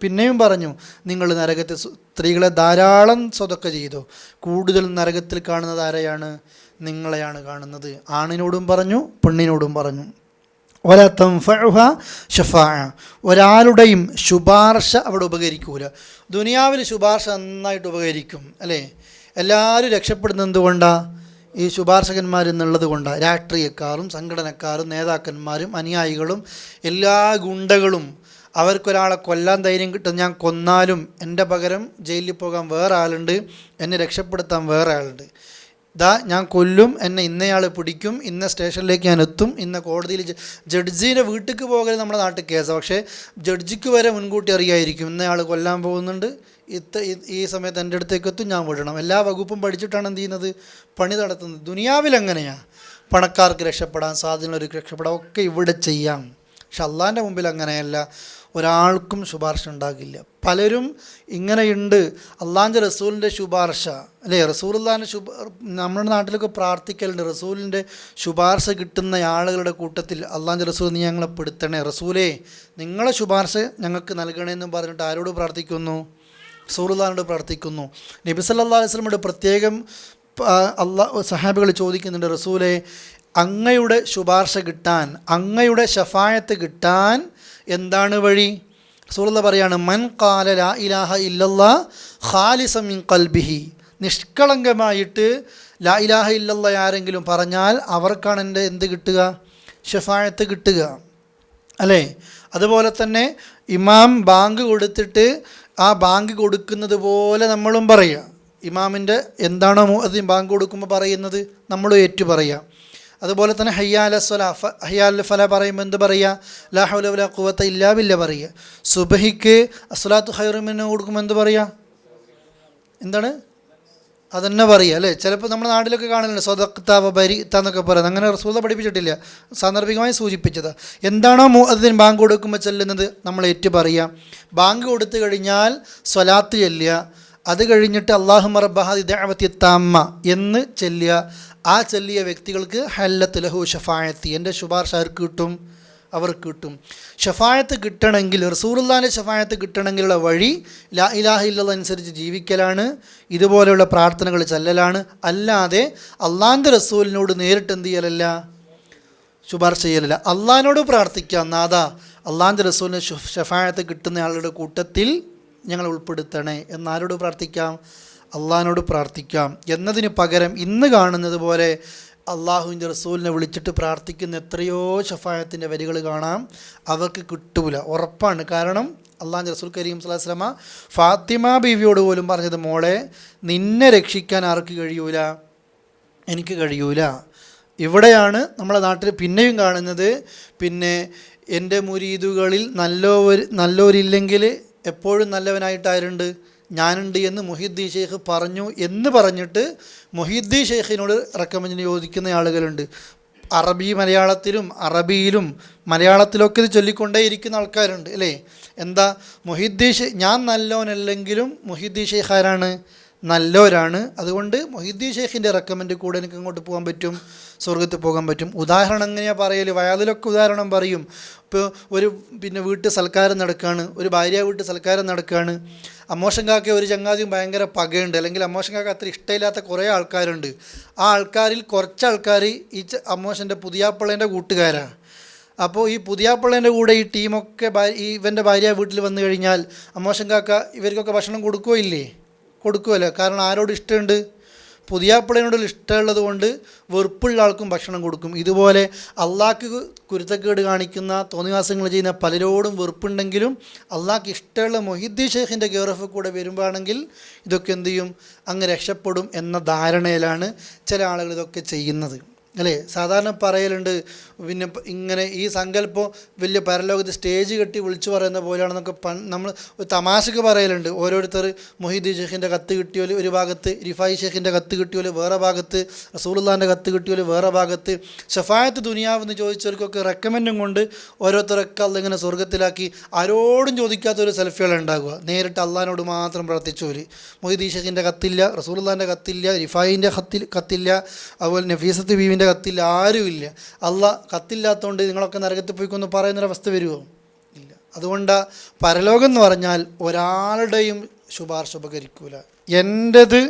പിന്നെയും പറഞ്ഞു, നിങ്ങൾ നരകത്തിൽ സ്ത്രീകളെ ധാരാളം സ്വതക്ക ചെയ്തോ, കൂടുതൽ നരകത്തിൽ കാണുന്നത് ആരെയാണ്? നിങ്ങളെയാണ് കാണുന്നത്. ആണിനോടും പറഞ്ഞു, പെണ്ണിനോടും പറഞ്ഞു. വലാ തൻഫഉഹ ശഫാഅ, ഒരാളുടെയും ശുപാർശ അവിടെ ഉപകരിക്കൂല. ദുനിയാവിൽ ശുപാർശ നന്നായിട്ട് ഉപകരിക്കും അല്ലേ. എല്ലാവരും രക്ഷപ്പെടുന്നത് എന്തുകൊണ്ടാണ്? ഈ ശുപാർശകന്മാരെന്നുള്ളത് കൊണ്ടാണ്. രാഷ്ട്രീയക്കാരും സംഘടനക്കാരും നേതാക്കന്മാരും അനുയായികളും എല്ലാ ഗുണ്ടകളും അവർക്കൊരാളെ കൊല്ലാൻ ധൈര്യം കിട്ടും. ഞാൻ കൊന്നാലും എൻ്റെ പകരം ജയിലിൽ പോകാൻ വേറെ ആളുണ്ട്, എന്നെ രക്ഷപ്പെടുത്താൻ വേറെ ആളുണ്ട്. ഞാൻ കൊല്ലും, എന്നെ ഇന്നയാൾ പിടിക്കും, ഇന്ന സ്റ്റേഷനിലേക്ക് ഞാൻ എത്തും, ഇന്ന കോടതിയിൽ ജഡ്ജിൻ്റെ വീട്ടിലേക്ക് പോകരുത് നമ്മുടെ നാട്ടിൽ കേസാണ്. പക്ഷേ ജഡ്ജിക്ക് വരെ മുൻകൂട്ടി അറിയായിരിക്കും ഇന്നയാൾ കൊല്ലാൻ പോകുന്നുണ്ട്, ഈ സമയത്ത് എൻ്റെ അടുത്തേക്ക് എത്തും, ഞാൻ വിടണം. എല്ലാ വകുപ്പും പഠിച്ചിട്ടാണ് എന്ത് ചെയ്യുന്നത്, പണി നടത്തുന്നത്. ദുനിയാവിൽ അങ്ങനെയാണ്. പണക്കാർക്ക് രക്ഷപ്പെടാൻ, സാധനങ്ങൾക്ക് രക്ഷപ്പെടാൻ ഒക്കെ ഇവിടെ ചെയ്യാം. പക്ഷെ അള്ളാഹിൻ്റെ മുമ്പിൽ അങ്ങനെയല്ല. ഒരാൾക്കും ശുപാർശ ഉണ്ടാകില്ല. പലരും ഇങ്ങനെയുണ്ട്. അള്ളാഹിൻ്റെ റസൂലിൻ്റെ ശുപാർശ അല്ലേ, റസൂലുള്ളാഹിൻ്റെ നമ്മുടെ നാട്ടിലൊക്കെ പ്രാർത്ഥിക്കലുണ്ട്, റസൂലിൻ്റെ ശുപാർശ കിട്ടുന്ന ആളുകളുടെ കൂട്ടത്തിൽ അള്ളാഹിൻ്റെ റസൂൽ നീ ഞങ്ങളെ പെടുത്തണേ, റസൂലേ നിങ്ങളെ ശുപാർശ ഞങ്ങൾക്ക് നൽകണമെന്നും പറഞ്ഞിട്ട് ആരോട് പ്രാർത്ഥിക്കുന്നു? റസൂലുള്ളാഹിനോട് പ്രാർത്ഥിക്കുന്നു. നബി സല്ലല്ലാഹു അലൈഹി വസല്ലമയോട് പ്രത്യേകം സഹാബികൾ ചോദിക്കുന്നുണ്ട്, റസൂലേ അങ്ങയുടെ ശുപാർശ കിട്ടാൻ, അങ്ങയുടെ ശഫായത്ത് കിട്ടാൻ എന്താണ് വഴി? റസൂലുള്ളാഹി പറയാണ്, മൻ ഖാല ലാ ഇലാഹ ഇല്ലല്ലാഹ് ഖാലിസൻ മിൻ ഖൽബിഹി, നിഷ്കളങ്കമായിട്ട് ലാ ഇലാഹ ഇല്ലല്ലാഹ് ആരെങ്കിലും പറഞ്ഞാൽ അവർക്കാണ് എൻ്റെ എന്ത് കിട്ടുക? ശഫായത്ത് കിട്ടുക അല്ലേ. അതുപോലെ തന്നെ ഇമാം ബാങ്ക് കൊടുത്തിട്ട് ആ ബാങ്ക് കൊടുക്കുന്നത് പോലെ നമ്മളും പറയുക. ഇമാമിൻ്റെ എന്താണോ മുഅദ്ദിൻ ബാങ്ക് കൊടുക്കുമ്പോൾ പറയുന്നത് നമ്മളും ഏറ്റു പറയുക. അതുപോലെ തന്നെ ഹയ്യാൽ ഫല പറയുമ്പോൾ എന്ത് പറയുക? ലാ ഹൗല വലാ ഖുവത ഇല്ലാ ബില്ലാ പറയുക. സുബഹിക്ക് അസ്സലാത്തു ഖൈറു മിനഹ കൊടുക്കുമ്പോൾ എന്ത് പറയുക? എന്താണ്? അതന്നെ പറയുക അല്ലേ. ചിലപ്പോൾ നമ്മുടെ നാട്ടിലൊക്കെ കാണലുണ്ട് സ്വദഖ്ത വബരിഅത എന്നൊക്കെ പറയുന്നത്. അങ്ങനെ റസൂൽ പഠിപ്പിച്ചിട്ടില്ല, സാന്ദർഭികമായി സൂചിപ്പിച്ചത്. എന്താണോ മുഅദ്ദിൻ ബാങ്ക് കൊടുക്കുമ്പോൾ ചെല്ലുന്നത് നമ്മൾ ഏറ്റു പറയുക. ബാങ്ക് കൊടുത്തു കഴിഞ്ഞാൽ സ്വലാത്ത് ചെല്ലുക, അത് കഴിഞ്ഞിട്ട് അല്ലാഹുമ്മ റബ്ബ ഹാദി ദഅവത്തി താമ്മ എന്ന് ചൊല്ലുക. ആ ചൊല്ലിയ വ്യക്തികൾക്ക് ഹല്ലത്ത് ലഹു ഷഫായത്തി, എൻ്റെ ശുപാർശ ആർക്ക് കിട്ടും? അവർക്ക് കിട്ടും. ഷഫായത്ത് കിട്ടണമെങ്കിൽ, റസൂലുള്ളാഹിൻ്റെ ഷഫായത്ത് കിട്ടണമെങ്കിലുള്ള വഴി ലാ ഇലാഹ ഇല്ലല്ലാഹ് അനുസരിച്ച് ജീവിക്കലാണ്, ഇതുപോലെയുള്ള പ്രാർത്ഥനകൾ ചൊല്ലലാണ്. അല്ലാതെ അള്ളാഹിൻ്റെ റസൂലിനോട് നേരിട്ട് എന്ത് ചെയ്യലല്ല, ശുപാർശ ചെയ്യലല്ല. അള്ളാഹിനോട് പ്രാർത്ഥിക്കാം, നാഥാ അള്ളാഹിൻ്റെ റസൂലിന് ഷഫായത്ത് കിട്ടുന്ന ആളുടെ കൂട്ടത്തിൽ ഞങ്ങൾ ഉൾപ്പെടുത്തണേ എന്നാരോട് പ്രാർത്ഥിക്കാം? അള്ളാഹിനോട് പ്രാർത്ഥിക്കാം. എന്നതിന് പകരം ഇന്ന് കാണുന്നത് പോലെ അള്ളാഹുവിൻ്റെ റസൂലിനെ വിളിച്ചിട്ട് പ്രാർത്ഥിക്കുന്ന എത്രയോ ഷഫായത്തിൻ്റെ വരികൾ കാണാം. അവർക്ക് കിട്ടൂല, ഉറപ്പാണ്. കാരണം അള്ളാഹുവിൻ്റെ റസൂൽ കരീം സ്വല്ലല്ലാഹു അലൈഹി വസല്ലമ ഫാത്തിമ ബീവിയോട് പോലും പറഞ്ഞത്, മോളെ നിന്നെ രക്ഷിക്കാൻ ആർക്ക് കഴിയൂല? എനിക്ക് കഴിയൂല. ഇവിടെയാണ് നമ്മളെ നാട്ടിൽ പിന്നെയും കാണുന്നത്, പിന്നെ എൻ്റെ മുരീദുകളിൽ നല്ലവരില്ലെങ്കിൽ എപ്പോഴും നല്ലവനായിട്ടാരുണ്ട്? ഞാനുണ്ട് എന്ന് മുഹിദ്ദീൻ ഷെയ്ഖ് പറഞ്ഞു എന്ന് പറഞ്ഞിട്ട് മുഹിദ്ദീൻ ഷെയ്ഖിനോട് റെക്കമെൻഡ് ചോദിക്കുന്ന ആളുകളുണ്ട്. മലയാളത്തിലും അറബിയിലും മലയാളത്തിലൊക്കെ ഇത് ചൊല്ലിക്കൊണ്ടേയിരിക്കുന്ന ആൾക്കാരുണ്ട് അല്ലേ? എന്താ ഞാൻ നല്ലവനല്ലെങ്കിലും മുഹിദ്ദീൻ ഷെയ്ഖ് ആരാണ്? നല്ലവരാണ്. അതുകൊണ്ട് മുഹിദ്ദീൻ ഷെയ്ഖിൻ്റെ റെക്കമെൻഡ് കൂടെ എനിക്ക് അങ്ങോട്ട് പോകാൻ പറ്റും, സ്വർഗത്ത് പോകാൻ പറ്റും. ഉദാഹരണം എങ്ങനെയാണ് പറയൽ? വയാതിലൊക്കെ ഉദാഹരണം പറയും. ഇപ്പോൾ ഒരു വീട്ടിൽ സൽക്കാരം നടക്കുകയാണ്, ഒരു ഭാര്യ വീട്ടിൽ സൽക്കാരം നടക്കുകയാണ്. അമ്മോഷൻ കാക്ക ഒരു ചങ്ങാതിയും ഭയങ്കര പകയുണ്ട്, അല്ലെങ്കിൽ അമ്മോഷൻ കാക്ക അത്ര ഇഷ്ടമില്ലാത്ത കുറേ ആൾക്കാരുണ്ട്. ആ ആൾക്കാരിൽ കുറച്ച് ആൾക്കാർ ഈ അമ്മോഷൻ്റെ പുതിയാപ്പിള്ളേൻ്റെ കൂട്ടുകാരാണ്. അപ്പോൾ ഈ പുതിയാപ്പിള്ളേൻ്റെ കൂടെ ഈ ടീമൊക്കെ ഇവൻ്റെ ഭാര്യ വീട്ടിൽ വന്നു കഴിഞ്ഞാൽ അമ്മോഷൻ കാക്ക ഇവർക്കൊക്കെ ഭക്ഷണം കൊടുക്കുകയോ ഇല്ലേ? കൊടുക്കുമല്ലോ. കാരണം ആരോട് ഇഷ്ടമുണ്ട്? പുതിയാപ്പിളയോട് ഇഷ്ടമുള്ളത് കൊണ്ട് വെറുപ്പുള്ള ആൾക്കും ഭക്ഷണം കൊടുക്കും. ഇതുപോലെ അള്ളാഹ്ക്ക് കുരുത്തക്കേട് കാണിക്കുന്ന തോന്നിവാസങ്ങൾ ചെയ്യുന്ന പലരോടും വെറുപ്പുണ്ടെങ്കിലും അള്ളാഹ്ക്ക് ഇഷ്ടമുള്ള മുഹിദ്ദീൻ ഷെയ്ഖിൻ്റെ കെയറോഫ് കൂടെ വരുമ്പോഴാണെങ്കിൽ ഇതൊക്കെ എന്തു ചെയ്യും? അങ്ങ് രക്ഷപ്പെടും എന്ന ധാരണയിലാണ് ചില ആളുകൾ ഇതൊക്കെ ചെയ്യുന്നത് അല്ലേ? സാധാരണ പറയലുണ്ട്, പിന്നെ ഇങ്ങനെ ഈ സങ്കല്പം വലിയ പരലോകത്ത് സ്റ്റേജ് കെട്ടി വിളിച്ചു പറയുന്ന പോലെയാണെന്നൊക്കെ നമ്മൾ ഒരു തമാശക്ക് പറയലുണ്ട്. ഓരോരുത്തർ മുഹിദ്ദീൻ ഷെയ്ഖിൻ്റെ കത്ത് കിട്ടിയോല് ഒരു ഭാഗത്ത്, റിഫായി ഷെയ്ഖിൻ്റെ കത്ത് കിട്ടിയോല് വേറെ ഭാഗത്ത്, റസൂലുള്ളാഹിൻ്റെ കത്ത് കിട്ടിയോല് വേറെ ഭാഗത്ത്. ഷഫായത്ത് ദുനിയാവെന്ന് ചോദിച്ചവർക്കൊക്കെ റെക്കമെൻഡും കൊണ്ട് ഓരോരുത്തരൊക്കെ അല്ലിങ്ങനെ സ്വർഗത്തിലാക്കി ആരോടും ചോദിക്കാത്തൊരു സെൽഫികളുണ്ടാകുക. നേരിട്ട് അള്ളാഹിനോട് മാത്രം പ്രാർത്ഥിച്ചോല്. മുഹിദ്ദീൻ ഷെയ്ഖിൻ്റെ കത്തില്ല, റസൂലുള്ളാഹിൻ്റെ കത്തില്ല, റിഫായിൻ്റെ കത്തില്ല, അതുപോലെ നഫീസത്ത് ബീവിൻ്റെ കത്തില്ല, ആരുമില്ല. കത്തില്ലാത്തതുകൊണ്ട് നിങ്ങളൊക്കെ നരകത്തിൽ പോയിക്കൊന്ന് പറയുന്നൊരവസ്ഥ വരുമോ? ഇല്ല. അതുകൊണ്ട് പരലോകം എന്ന് പറഞ്ഞാൽ ഒരാളുടെയും ശുപാർശ ഉപകരിക്കൂല. എൻ്റെത്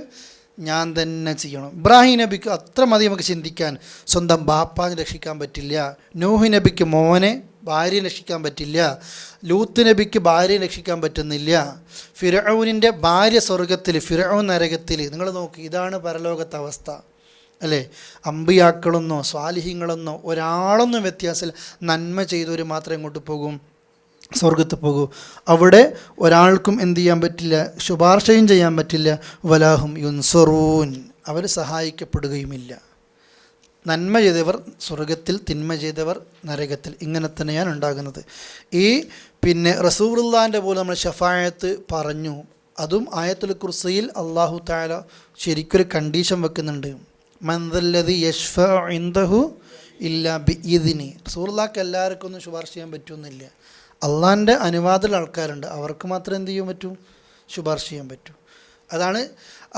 ഞാൻ തന്നെ ചെയ്യണം. ഇബ്രാഹിം നബിക്ക് അത്ര മതി നമുക്ക് ചിന്തിക്കാൻ. സ്വന്തം ബാപ്പാനെ രക്ഷിക്കാൻ പറ്റില്ല. നൂഹ് നബിക്ക് മോനെ ഭാര്യയെ രക്ഷിക്കാൻ പറ്റില്ല. ലൂത്ത് നബിക്ക് ഭാര്യയെ രക്ഷിക്കാൻ പറ്റുന്നില്ല. ഫിർഔനിൻ്റെ ഭാര്യ സ്വർഗത്തിൽ, ഫിർഔൻ നരകത്തിൽ. നിങ്ങൾ നോക്കി, ഇതാണ് പരലോകത്തെ അവസ്ഥ അല്ലേ? അമ്പിയാക്കളെന്നോ സ്വാലിഹീങ്ങളെന്നോ ഒരാളൊന്നും വ്യത്യാസമില്ല. നന്മ ചെയ്തവർ മാത്രം എങ്ങോട്ട് പോകും? സ്വർഗത്ത് പോകൂ. അവിടെ ഒരാൾക്കും എന്ത് ചെയ്യാൻ പറ്റില്ല? ശുപാർശയും ചെയ്യാൻ പറ്റില്ല. വലാഹും യുൻസറൂൻ, അവർ സഹായിക്കപ്പെടുകയുമില്ല. നന്മ ചെയ്തവർ സ്വർഗത്തിൽ, തിന്മ ചെയ്തവർ നരകത്തിൽ. ഇങ്ങനെ തന്നെയാണ് ഉണ്ടാകുന്നത്. പിന്നെ റസൂലുള്ളാഹിൻ്റെ പോലെ നമ്മൾ ഷഫായത്ത് പറഞ്ഞു. അതും ആയത്തുൽ കുർസിയിൽ അല്ലാഹു തആല ശരിക്കൊരു കണ്ടീഷൻ വെക്കുന്നുണ്ട്. മൻദല്ലദി യശ്ഫഉ ഇൻദഹു ഇല്ലാ ബിഇദ്നി. റസൂലുള്ളാഹിക്ക് എല്ലാവർക്കും ഒന്നും ശുപാർശ ചെയ്യാൻ പറ്റുമെന്നില്ല. അള്ളാഹിൻ്റെ അനുവാദമുള്ള ആൾക്കാരുണ്ട്, അവർക്ക് മാത്രമേ എന്ത് ചെയ്യാൻ പറ്റൂ? ശുപാർശ ചെയ്യാൻ പറ്റൂ. അതാണ്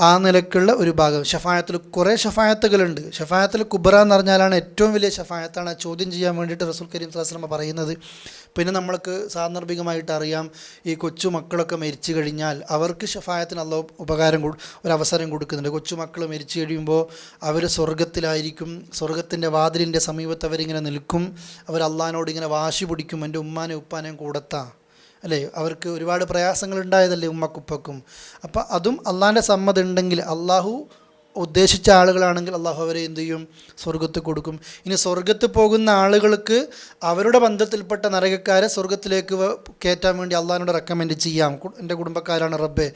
ആ നിലക്കുള്ള ഒരു ഭാഗം. ഷഫായത്തിൽ കുറേ ഷഫായത്തുകളുണ്ട്. ഷഫായത്തിൽ കുബ്ര എന്ന് പറഞ്ഞാലാണ് ഏറ്റവും വലിയ ഷഫായത്താണ്. ചോദ്യം ചെയ്യാൻ വേണ്ടിയിട്ട് റസൂൽ കരീം സ്വല്ലല്ലാഹു അലൈഹി വസല്ലം പറയുന്നത്. പിന്നെ നമ്മൾക്ക് സാന്ദർഭികമായിട്ട് അറിയാം, ഈ കൊച്ചു മക്കളൊക്കെ മരിച്ചു കഴിഞ്ഞാൽ അവർക്ക് ഷഫായത്തിന് അല്ലാഹു ഒരവസരം കൊടുക്കുന്നുണ്ട്. കൊച്ചുമക്കൾ മരിച്ചു കഴിയുമ്പോൾ അവർ സ്വർഗത്തിലായിരിക്കും. സ്വർഗത്തിൻ്റെ വാതിലിൻ്റെ സമീപത്ത് അവരിങ്ങനെ നിൽക്കും. അവർ അള്ളാഹിനോട് ഇങ്ങനെ വാശി പിടിക്കും, എൻ്റെ ഉമ്മാനെയും ഉപ്പാനെയും കൂടത്താ അല്ലേ? അവർക്ക് ഒരുപാട് പ്രയാസങ്ങൾ ഉണ്ടായതല്ലേ ഉമ്മക്കുപ്പക്കും. അപ്പം അതും അള്ളാഹിൻ്റെ സമ്മതം ഉണ്ടെങ്കിൽ, അള്ളാഹു ഉദ്ദേശിച്ച ആളുകളാണെങ്കിൽ അള്ളാഹു അവരെ എന്ത് ചെയ്യും? സ്വർഗത്ത് കൊടുക്കും. ഇനി സ്വർഗത്ത് പോകുന്ന ആളുകൾക്ക് അവരുടെ ബന്ധത്തിൽപ്പെട്ട നരകക്കാരെ സ്വർഗത്തിലേക്ക് കയറ്റാൻ വേണ്ടി അള്ളാഹിനോട് റെക്കമെൻഡ് ചെയ്യാം. എൻ്റെ കുടുംബക്കാരാണ് റബ്ബെ,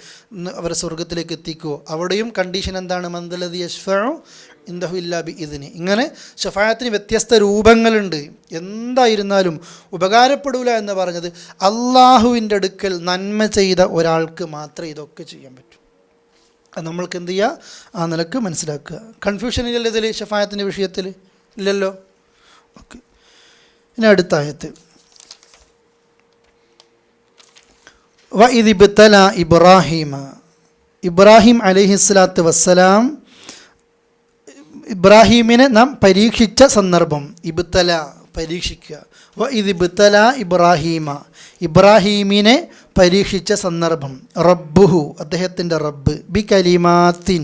അവരെ സ്വർഗത്തിലേക്ക് എത്തിക്കുമോ? അവിടെയും കണ്ടീഷൻ എന്താണ്? മൻദല്ലദി യശ്ഫഉ ഇൻദഹു ഇല്ലാ ബിഇദ്നി. ഇങ്ങനെ ഷഫായത്തിന് വ്യത്യസ്ത രൂപങ്ങളുണ്ട്. എന്തായിരുന്നാലും ഉപകാരപ്പെടൂല എന്ന് പറഞ്ഞത് അള്ളാഹുവിൻ്റെ അടുക്കൽ നന്മ ചെയ്ത ഒരാൾക്ക് മാത്രമേ ഇതൊക്കെ ചെയ്യാൻ പറ്റൂ. അത് നമ്മൾക്ക് എന്ത് ചെയ്യുക? ആ നിലക്ക് മനസ്സിലാക്കുക. കൺഫ്യൂഷൻ ഇല്ലല്ലോ ഇതിൽ, ഷഫായത്തിൻ്റെ വിഷയത്തിൽ ഇല്ലല്ലോ. ഓക്കെ, ഇനി അടുത്ത ആയത്ത്. വഇദ് ഇബ്തല ഇബ്രാഹിമ ഇബ്രാഹിം അലൈഹിസ്സലാത്തു വസ്സലാം ഇബ്രാഹീമിനെ നാം പരീക്ഷിച്ച സന്ദർഭം. ഇബ്തല പരീക്ഷിക്കുക. ഇത് ഇബ്തല ഇബ്രാഹീമ ഇബ്രാഹീമിനെ പരീക്ഷിച്ച സന്ദർഭം. റബ്ബുഹു അദ്ദേഹത്തിൻ്റെ റബ്ബ് ബി കലിമാത്തിൻ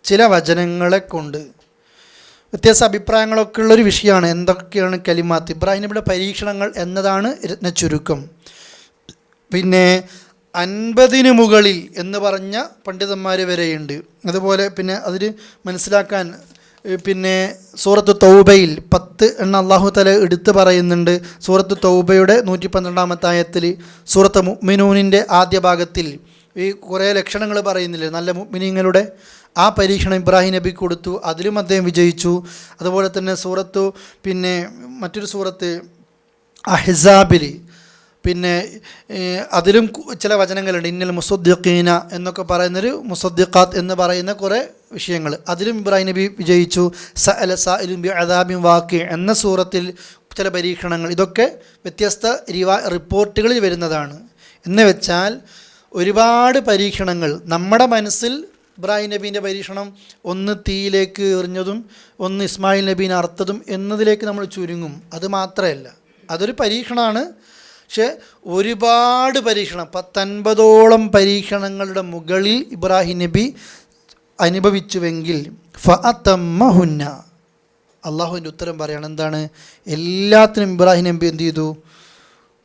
ചില വചനങ്ങളെ കൊണ്ട്. വ്യത്യസ്ത അഭിപ്രായങ്ങളൊക്കെ ഉള്ളൊരു വിഷയമാണ് എന്തൊക്കെയാണ് കലിമാത്ത്. ഇബ്രാഹിം നബിയുടെ പരീക്ഷണങ്ങൾ എന്നതാണ് രത്ന ചുരുക്കം. പിന്നെ 50 മുകളിൽ എന്ന് പറഞ്ഞ പണ്ഡിതന്മാർ വരെയുണ്ട്. അതുപോലെ പിന്നെ അതിന് മനസ്സിലാക്കാൻ പിന്നെ സൂറത്ത് തൗബയിൽ 10 എണ്ണം അള്ളാഹു തആല എടുത്ത് പറയുന്നുണ്ട്. സൂറത്ത് തൗബയുടെ 112-ാമത്തെ ആയത്തിൽ, സൂറത്ത് മുഅ്മിനൂനിൻ്റെ ആദ്യ ഭാഗത്തിൽ ഈ കുറേ ലക്ഷണങ്ങൾ പറയുന്നില്ലേ നല്ല മുഅ്മിനീങ്ങളുടെ. ആ പരീക്ഷണം ഇബ്രാഹിം നബി കൊടുത്തു, അതിലും അദ്ദേഹം വിജയിച്ചു. അതുപോലെ തന്നെ സൂറത്തു പിന്നെ മറ്റൊരു സൂറത്ത് അഹ്സാബിൽ പിന്നെ അതിലും ചില വചനങ്ങളുണ്ട്. ഇന്നൽ മുസദ്ദിഖീന എന്നൊക്കെ പറയുന്നൊരു മുസദ്ദിഖാത്ത് എന്ന് പറയുന്ന കുറേ വിഷയങ്ങൾ, അതിലും ഇബ്രാഹിം നബി വിജയിച്ചു. സഅല സാഇലുൻ ബിഅദാബിൻ വാഖി എന്ന സൂറത്തിൽ ചില പരീക്ഷണങ്ങൾ, ഇതൊക്കെ വ്യത്യസ്ത റിപ്പോർട്ടുകളിൽ വരുന്നതാണ്. എന്ന് വെച്ചാൽ ഒരുപാട് പരീക്ഷണങ്ങൾ നമ്മുടെ മനസ്സിൽ. ഇബ്രാഹിം നബീൻ്റെ പരീക്ഷണം ഒന്ന് തീയിലേക്ക് എറിഞ്ഞതും ഒന്ന് ഇസ്മായിൽ നബീനെ അറുത്തതും എന്നതിലേക്ക് നമ്മൾ ചുരുങ്ങും. അത് മാത്രമല്ല, അതൊരു പരീക്ഷണമാണ്. പക്ഷേ ഒരുപാട് പരീക്ഷണം 50ഓളം പരീക്ഷണങ്ങളുടെ മുകളിൽ ഇബ്രാഹിം നബി അനുഭവിച്ചുവെങ്കിൽ ഫഅതമ്മഹുന്ന അള്ളാഹുവിൻ്റെ ഉത്തരം പറയുകയാണ്. എന്താണ്? എല്ലാത്തിനും ഇബ്രാഹിം നബി എന്ത് ചെയ്തു?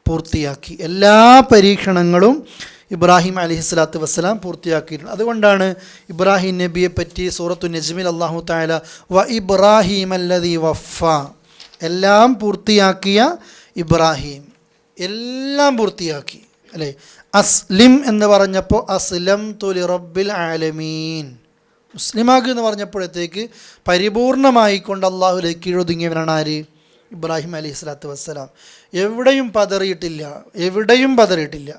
പൂർത്തിയാക്കി. എല്ലാ പരീക്ഷണങ്ങളും ഇബ്രാഹിം അലൈഹിസ്സലാത്തു വസ്സലാം പൂർത്തിയാക്കിയിട്ടുണ്ട്. അതുകൊണ്ടാണ് ഇബ്രാഹിം നബിയെ പറ്റി സൂറത്തു നജ്മിൽ അല്ലാഹു തആല വ ഇബ്രാഹിം അല്ലദീ വഫ, എല്ലാം പൂർത്തിയാക്കിയ ഇബ്രാഹിം, എല്ലാം പൂർത്തിയാക്കി അല്ലേ. അസ്ലിം എന്ന് പറഞ്ഞപ്പോൾ അസ്ലംതു ലിറബ്ബിൽ ആലമീൻ, മുസ്ലിമാക്ക് എന്ന് പറഞ്ഞപ്പോഴത്തേക്ക് പരിപൂർണമായിക്കൊണ്ട് അള്ളാഹുലേക്ക് കീഴൊതുങ്ങിയവനാണ് ആര്? ഇബ്രാഹിം അലൈഹിസ്സലാത്തു വസ്സലാം. എവിടെയും പതറിയിട്ടില്ല.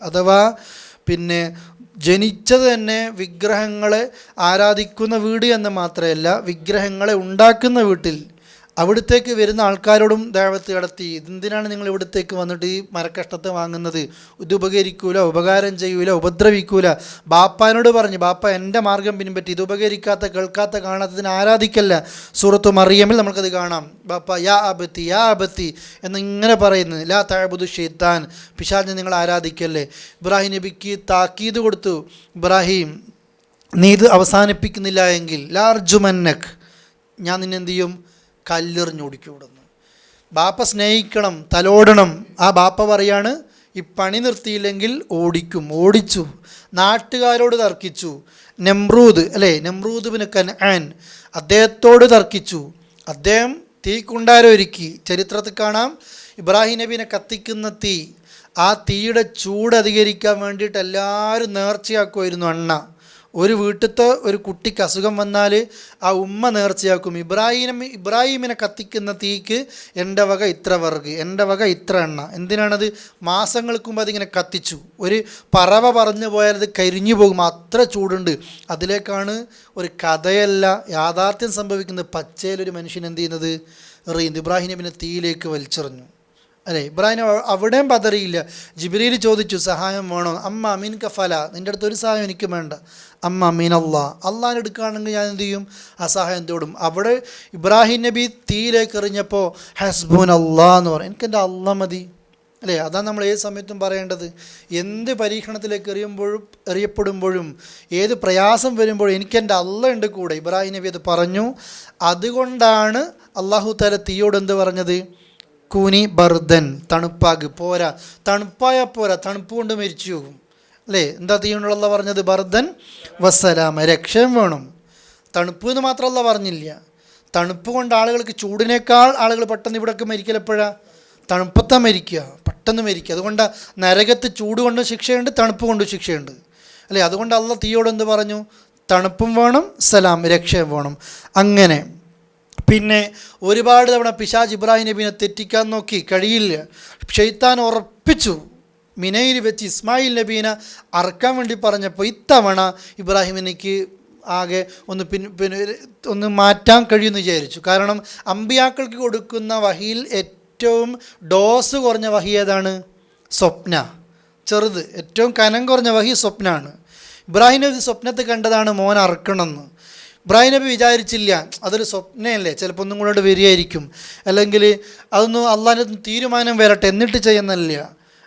അഥവാ പിന്നെ ജനിച്ചത് തന്നെ വിഗ്രഹങ്ങളെ ആരാധിക്കുന്ന വീട് എന്ന് മാത്രമല്ല, വിഗ്രഹങ്ങളെ ഉണ്ടാക്കുന്ന വീട്ടിൽ അവിടത്തേക്ക് വരുന്ന ആൾക്കാരോടും ദഅവത്ത് നടത്തി. ഇതെന്തിനാണ് നിങ്ങൾ ഇവിടത്തേക്ക് വന്നിട്ട് ഈ മരക്കഷ്ടത്തെ വാങ്ങുന്നത്? ഇത് ഉപകരിക്കൂല, ഉപകാരം ചെയ്യൂല, ഉപദ്രവിക്കൂല. ബാപ്പാനോട് പറഞ്ഞു, ബാപ്പ എൻ്റെ മാർഗം പിൻപറ്റി, ഇത് ഉപകരിക്കാത്ത കേൾക്കാത്ത കാണാത്തതിന് ആരാധിക്കല്ല. സൂറത്തു മറിയമിൽ നമുക്കത് കാണാം. ബാപ്പ യാ അബത്തി എന്നിങ്ങനെ പറയുന്നത്. ലാ തഅബുദു ഷൈത്താൻ, പിശാചിനെ നിങ്ങൾ ആരാധിക്കല്ലേ. ഇബ്രാഹിം നബിക്ക് താക്കീത് കൊടുത്തു. ഇബ്രാഹിം, നീ ഇത് അവസാനിപ്പിക്കുന്നില്ല എങ്കിൽ ലാർജുമന്നക്, ഞാൻ നിന്നെന്ത് ചെയ്യും? കല്ലെറിഞ്ഞോടിക്കൂടുന്നു. ബാപ്പ സ്നേഹിക്കണം, തലോടണം. ആ ബാപ്പ പറയാണ്, ഈ പണി നിർത്തിയില്ലെങ്കിൽ ഓടിച്ചു. നാട്ടുകാരോട് തർക്കിച്ചു. നമ്രൂദ് അല്ലേ, നമ്രൂദ് ബിൻ കൻആൻ, അദ്ദേഹത്തോട് തർക്കിച്ചു. അദ്ദേഹം തീക്കുണ്ടാരൊരുക്കി. ചരിത്രത്തിൽ കാണാം, ഇബ്രാഹിം നബീനെ കത്തിക്കുന്ന തീ, ആ തീയുടെ ചൂട് അധികരിക്കാൻ വേണ്ടിയിട്ട് എല്ലാവരും നേർച്ചയാക്കുമായിരുന്നു. ഒരു വീട്ടിലത്തെ ഒരു കുട്ടിക്ക് അസുഖം വന്നാൽ ആ ഉമ്മ നേർച്ചയാക്കും, ഇബ്രാഹിമിനെ കത്തിക്കുന്ന തീക്ക് എൻ്റെ വക ഇത്ര വർഗ്, എൻ്റെ വക ഇത്ര എണ്ണ. എന്തിനാണത്? മാസങ്ങൾക്ക് മുമ്പ് അതിങ്ങനെ കത്തിച്ചു. ഒരു പറവ പറഞ്ഞു പോയാൽ അത് കരിഞ്ഞു പോകും, അത്ര ചൂടുണ്ട്. അതിലേക്കാണ് ഒരു കഥയല്ല, യാഥാർത്ഥ്യം സംഭവിക്കുന്നത്. പച്ചയിലൊരു മനുഷ്യൻ എന്ത് ചെയ്യുന്നത്? എറിയുന്നത്. ഇബ്രാഹിം നബിനെ തീയിലേക്ക് വലിച്ചെറിഞ്ഞു അല്ലേ. ഇബ്രാഹിം അവിടെയും പതറിയില്ല. ജിബ്രീൽ ചോദിച്ചു, സഹായം വേണോ? അമ്മ അമീൻ കഫല, നിൻ്റെ അടുത്ത് ഒരു സഹായം എനിക്ക് വേണ്ട. അമ്മ അമീൻ അള്ളാഹിനെ എടുക്കുകയാണെങ്കിൽ ഞാൻ എന്ത് ചെയ്യും? ആ സഹായം തോടും. അവിടെ ഇബ്രാഹിം നബി തീയിലേക്ക് എറിഞ്ഞപ്പോൾ ഹസ്ബുൻ അള്ളാഹ് എന്ന് പറയും, എനിക്കെൻ്റെ അള്ളാഹ് മതി അല്ലേ. അതാണ് നമ്മൾ ഏത് സമയത്തും പറയേണ്ടത്. എന്ത് പരീക്ഷണത്തിലേക്ക് എറിയപ്പെടുമ്പോഴും ഏത് പ്രയാസം വരുമ്പോഴും എനിക്കെൻ്റെ അള്ളാഹ് ഉണ്ട് കൂടെ. ഇബ്രാഹിം നബി അത് പറഞ്ഞു. അതുകൊണ്ടാണ് അള്ളാഹു തആല തീയോട് എന്ത് പറഞ്ഞത്? കൂനി ബർദൻ, തണുപ്പാക്. പോരാ, തണുപ്പായാൽ പോരാ, തണുപ്പ് കൊണ്ട് മരിച്ചു പോകും അല്ലേ. എന്താ തീയോടുള്ള പറഞ്ഞത്? ബർദൻ വസ്സലാമ, രക്ഷയും വേണം. തണുപ്പ് എന്ന് മാത്രമല്ല പറഞ്ഞില്ല, തണുപ്പ് കൊണ്ട് ആളുകൾക്ക്, ചൂടിനേക്കാൾ ആളുകൾ പെട്ടെന്ന് ഇവിടെയൊക്കെ മരിക്കലെപ്പോഴാണ്? തണുപ്പത്താ മരിക്കുക, പെട്ടെന്ന് മരിക്കുക. അതുകൊണ്ട് നരകത്ത് ചൂട് കൊണ്ട് ശിക്ഷയുണ്ട്, തണുപ്പ് കൊണ്ട് ശിക്ഷയുണ്ട് അല്ലേ. അതുകൊണ്ട് അള്ളാഹ് തീയോട് എന്ത് പറഞ്ഞു? തണുപ്പും വേണം, സലാം, രക്ഷയും വേണം. അങ്ങനെ പിന്നെ ഒരുപാട് തവണ പിശാച് ഇബ്രാഹിം നബീനെ തെറ്റിക്കാൻ നോക്കി, കഴിയില്ല. ശൈത്താൻ ഉറപ്പിച്ചു. മിനയിൽ വെച്ച് ഇസ്മായിൽ നബീനെ അറക്കാൻ വേണ്ടി പറഞ്ഞപ്പോൾ ഇത്തവണ ഇബ്രാഹിമിനേക്ക് ആകെ ഒന്ന് മാറ്റാൻ കഴിയുമെന്ന് വിചാരിച്ചു. കാരണം അമ്പിയാക്കൾക്ക് കൊടുക്കുന്ന വഹിയിൽ ഏറ്റവും ഡോസ് കുറഞ്ഞ വഹി ഏതാണ്? സ്വപ്ന. ചെറുത്, ഏറ്റവും കനം കുറഞ്ഞ വഹി സ്വപ്നാണ്. ഇബ്രാഹിം നബി സ്വപ്നത്തിൽ കണ്ടതാണ് മോൻ അറുക്കണമെന്ന്. ഇബ്രാഹിം നബി വിചാരിച്ചില്ല അതൊരു സ്വപ്നമല്ലേ, ചിലപ്പോൾ ഒന്നും കൂടെ വരികയായിരിക്കും, അല്ലെങ്കിൽ അതൊന്നും അള്ളാഹിൻ്റെ തീരുമാനം വരട്ടെ എന്നിട്ട് ചെയ്യുന്നില്ല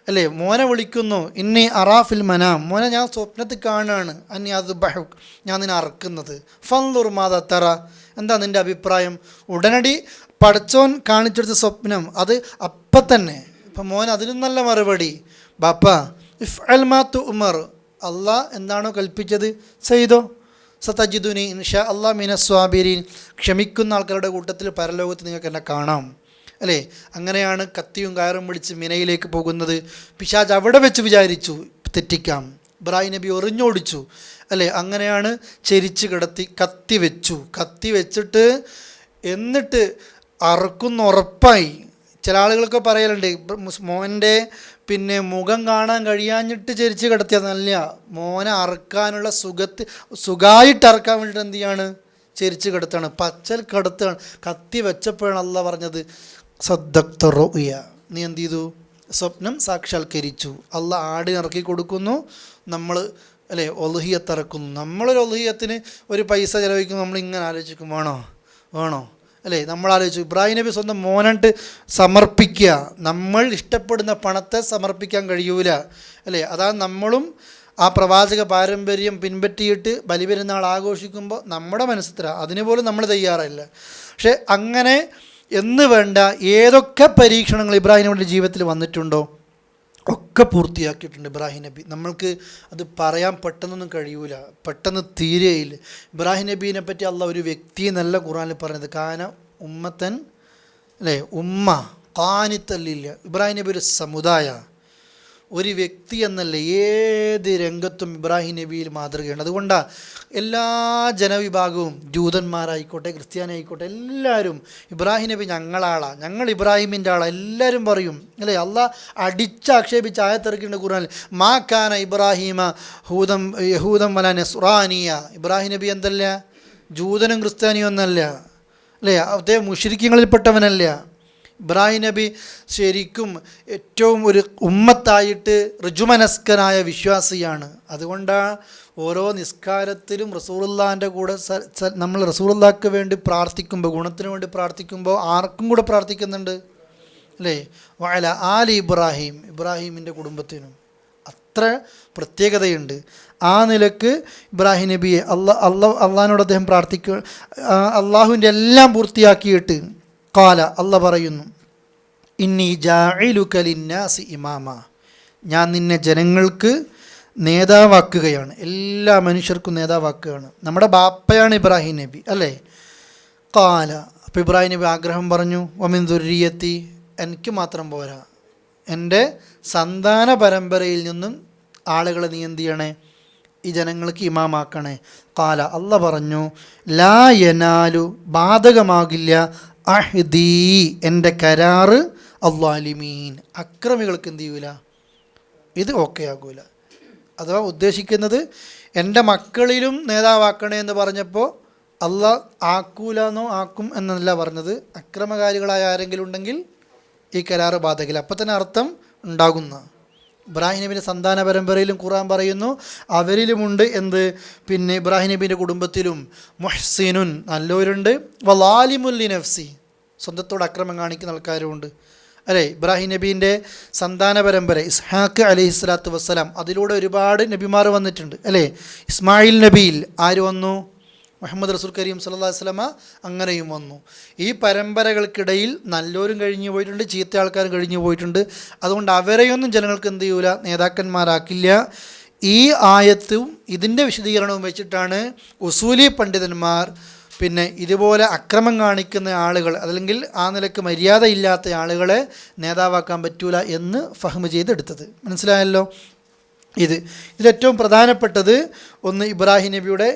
അല്ലേ. മോനെ വിളിക്കുന്നു, ഇന്നി അറാഫിൽ മനാം, മോനെ ഞാൻ സ്വപ്നത്തിൽ കാണുകയാണ്, അന്നി അത് ബഹുക്ക്, ഞാൻ നിന്നെ അറക്കുന്നത്, ഫൻലുർ മാതാ തറ, എന്താ നിൻ്റെ അഭിപ്രായം. ഉടനടി പടച്ചോൻ കാണിച്ചെടുത്ത സ്വപ്നം അത് അപ്പം തന്നെ. ഇപ്പം മോൻ അതിനും നല്ല മറുപടി, ബാപ്പ ഇഫ് അൽ മാത്തു ഉമർ, അള്ളാഹ് എന്താണോ കൽപ്പിച്ചത് ചെയ്തോ, സതജിദുനി ഇൻഷാ അള്ളാഹ് മിന സ്വാബിരീൻ, ക്ഷമിക്കുന്ന ആൾക്കാരുടെ കൂട്ടത്തിൽ പരലോകത്ത് നിങ്ങൾക്ക് എന്നെ കാണാം അല്ലേ. അങ്ങനെയാണ് കത്തിയും കയറും പിടിച്ച് മിനയിലേക്ക് പോകുന്നത്. പിശാച് അവിടെ വെച്ച് വിചാരിച്ചു തെറ്റിക്കാം, ഇബ്രാഹിം നബി എറിഞ്ഞോടിച്ചു അല്ലേ. അങ്ങനെയാണ് ചെരിച്ച് കിടത്തി കത്തി വെച്ചിട്ട് എന്നിട്ട് അറുക്കുന്ന ഉറപ്പായി. ചില ആളുകളൊക്കെ പറയലുണ്ട് മോൻ്റെ പിന്നെ മുഖം കാണാൻ കഴിയാഞ്ഞിട്ട് ചെരിച്ച് കിടത്തിയതല്ല, മോനെ അറുക്കാനുള്ള സുഖമായിട്ട് അറുക്കാൻ വേണ്ടിയിട്ട് എന്ത് ചെയ്യാണ്, ചെരിച്ച് കിടത്താണ്, പച്ചൽ കിടത്താണ്. കത്തി വെച്ചപ്പോഴാണ് അള്ളാഹ് പറഞ്ഞത് സദ്ദഖ്ത റുഅ്യ, നീ എന്ത് ചെയ്തു, സ്വപ്നം സാക്ഷാത്കരിച്ചു. അള്ളാഹ് ആടിനെ ഇറക്കി കൊടുക്കുന്നു, നമ്മൾ അല്ലേ ഒളുഹിയത്ത് ഇറക്കുന്നു. നമ്മളൊരു ഒളുഹിയത്തിന് ഒരു പൈസ ചിലവഴിക്കുമ്പോൾ നമ്മൾ ഇങ്ങനെ ആലോചിക്കും, വേണോ അല്ലേ. നമ്മൾ ആലോചിച്ചു ഇബ്രാഹിം നബി സ്വന്തം മോനായിട്ട് സമർപ്പിക്കുക, നമ്മൾ ഇഷ്ടപ്പെടുന്ന പണത്തെ സമർപ്പിക്കാൻ കഴിയൂല അല്ലേ. അതാണ് നമ്മളും ആ പ്രവാചക പാരമ്പര്യം പിൻപറ്റിയിട്ട് ബലിപെരുന്നാൾ ആഘോഷിക്കുമ്പോൾ നമ്മുടെ മനസ്സിൽ അതിനുപോലും നമ്മൾ തയ്യാറല്ല. പക്ഷെ അങ്ങനെ എന്ന് വേണ്ട ഏതൊക്കെ പരീക്ഷണങ്ങൾ ഇബ്രാഹിം നബിയുടെ ജീവിതത്തിൽ വന്നിട്ടുണ്ടോ ഒക്കെ പൂർത്തിയാക്കിയിട്ടുണ്ട് ഇബ്രാഹിം നബി. നമ്മൾക്ക് അത് പറയാൻ പെട്ടെന്നൊന്നും കഴിയൂല, പെട്ടെന്ന് തീരെയില്ല. ഇബ്രാഹിം നബീനെ പറ്റി അള്ളാഹ് ഒരു വ്യക്തി എന്നല്ല ഖുർആനിൽ പറഞ്ഞത്, കാന ഉമ്മത്തൻ അല്ലേ, ഉമ്മ കാനിത്തല്ലില്ല. ഇബ്രാഹിം നബി ഒരു സമുദായ, ഒരു വ്യക്തി എന്നല്ല, ഏത് രംഗത്തും ഇബ്രാഹിം നബിയിൽ മാതൃകയുണ്ട്. അതുകൊണ്ടാണ് എല്ലാ ജനവിഭാഗവും, ജൂതന്മാരായിക്കോട്ടെ ക്രിസ്ത്യാനി ആയിക്കോട്ടെ, എല്ലാവരും ഇബ്രാഹിം നബി ഞങ്ങളാളാണ്, ഞങ്ങൾ ഇബ്രാഹിമിൻ്റെ ആളാണ് എല്ലാവരും പറയും അല്ലേ. അള്ളാഹ് അടിച്ചാക്ഷേപിച്ച് ആയത്തിറക്കിണ്ട് ഖുർആനിൽ, മാ കാന ഇബ്രാഹിമ യഹൂദം വല നസ്റാനിയ, ഇബ്രാഹിം നബി എന്തല്ല ജൂതനും ക്രിസ്ത്യാനിയും ഒന്നല്ല അല്ലേ, അദ്ദേഹം മുശ്രിക്കുകളിൽപ്പെട്ടവനല്ല. ഇബ്രാഹിം നബി ശരിക്കും ഏറ്റവും ഒരു ഉമ്മത്തായിട്ട് ഋജുമനസ്കനായ വിശ്വാസിയാണ്. അതുകൊണ്ടാണ് ഓരോ നിസ്കാരത്തിലും റസൂലുള്ളാഹിൻ്റെ കൂടെ നമ്മൾ റസൂലുള്ളാഹിക്ക് വേണ്ടി പ്രാർത്ഥിക്കുമ്പോൾ, ഗുണത്തിന് വേണ്ടി പ്രാർത്ഥിക്കുമ്പോൾ ആർക്കും കൂടെ പ്രാർത്ഥിക്കുന്നുണ്ട് അല്ലേ, വഅല ആലി ഇബ്രാഹിം, ഇബ്രാഹിമിൻ്റെ കുടുംബത്തിനും അത്ര പ്രത്യേകതയുണ്ട്. ആ നിലക്ക് ഇബ്രാഹിം നബിയെ അള്ളാഹിനോട് അദ്ദേഹം അള്ളാഹുവിൻ്റെ എല്ലാം പൂർത്തിയാക്കിയിട്ട് ഖാല, അള്ളാഹ് പറയുന്നു, ഇന്നി ജാഇലുക ലിന്നാസി ഇമാമ, ഞാൻ നിന്നെ ജനങ്ങൾക്ക് നേതാവാക്കുകയാണ്, എല്ലാ മനുഷ്യർക്കും നേതാവാക്കുകയാണ്. നമ്മുടെ ബാപ്പയാണ് ഇബ്രാഹിം നബി അല്ലേ. ഖാല, അപ്പോൾ ഇബ്രാഹിം നബി ആഗ്രഹം പറഞ്ഞു, വമിൻ ദുർരിയത്തി, എനിക്ക് മാത്രം പോരാ, എൻ്റെ സന്താന പരമ്പരയിൽ നിന്നും ആളുകളെ നീ എന്ത് ചെയ്യണേ, ഈ ജനങ്ങൾക്ക് ഇമാമാക്കണേ. ഖാല, അള്ളാഹ് പറഞ്ഞു, ലാ യനാലു, ബാധകമാകില്ല, അഹ്ദീ, എൻ്റെ കരാറ്, അള്ളാലിമീൻ, അക്രമികൾക്ക് എന്ത് ചെയ്യൂല, ഇത് ഓക്കെ ആകൂല. അഥവാ ഉദ്ദേശിക്കുന്നത് എൻ്റെ മക്കളിലും നേതാവാക്കണേ എന്ന് പറഞ്ഞപ്പോൾ അള്ളാഹ് ആക്കൂലെന്നോ ആക്കും എന്നല്ല പറഞ്ഞത്, അക്രമകാരികളായ ആരെങ്കിലും ഉണ്ടെങ്കിൽ ഈ കരാറ് ബാധകില്ല. അപ്പം തന്നെ അർത്ഥം ഉണ്ടാകുന്ന. ഇബ്രാഹിം നബിൻ്റെ സന്താന പരമ്പരയിലും ഖുർആൻ പറയുന്നു അവരിലുമുണ്ട് എന്ത്, പിന്നെ ഇബ്രാഹിം നബീൻ്റെ കുടുംബത്തിലും മുഹ്സിനുൻ, നല്ലവരുണ്ട്, വലാലിമുല്ലി നഫ്സി, സ്വന്തത്തോട് അക്രമം കാണിക്കുന്ന ആൾക്കാരുമുണ്ട് അല്ലേ. ഇബ്രാഹിം നബീൻ്റെ സന്താന പരമ്പര ഇസ്ഹാഖ് അലൈഹി സ്വലാത്തു വസ്സലാം, അതിലൂടെ ഒരുപാട് നബിമാർ വന്നിട്ടുണ്ട് അല്ലേ. ഇസ്മായിൽ നബിയിൽ ആര് വന്നു, മുഹമ്മദ് റസൂൽ കരീം സല്ലല്ലാഹു അലൈഹി വസല്ലമ അങ്ങനെയും വന്നു. ഈ പരമ്പരകൾക്കിടയിൽ നല്ലവരും കഴിഞ്ഞു പോയിട്ടുണ്ട്, ചീത്ത ആൾക്കാരും കഴിഞ്ഞു പോയിട്ടുണ്ട്. അതുകൊണ്ട് അവരെയൊന്നും ജനങ്ങൾക്ക് എന്ത് ചെയ്യൂല, നേതാക്കന്മാരാക്കില്ല. ഈ ആയത്തും ഇതിൻ്റെ വിശദീകരണവും വെച്ചിട്ടാണ് ഉസൂലി പണ്ഡിതന്മാർ പിന്നെ ഇതുപോലെ അക്രമം കാണിക്കുന്ന ആളുകൾ, അല്ലെങ്കിൽ ആ നിലക്ക് മര്യാദ ഇല്ലാത്ത ആളുകളെ നേതാവാക്കാൻ പറ്റൂല എന്ന് ഫഹ്മ് ചെയ്തെടുത്തത്. മനസ്സിലായല്ലോ. ഇതിലേറ്റവും പ്രധാനപ്പെട്ടത് ഒന്ന്, ഇബ്രാഹിം നബിയുടെ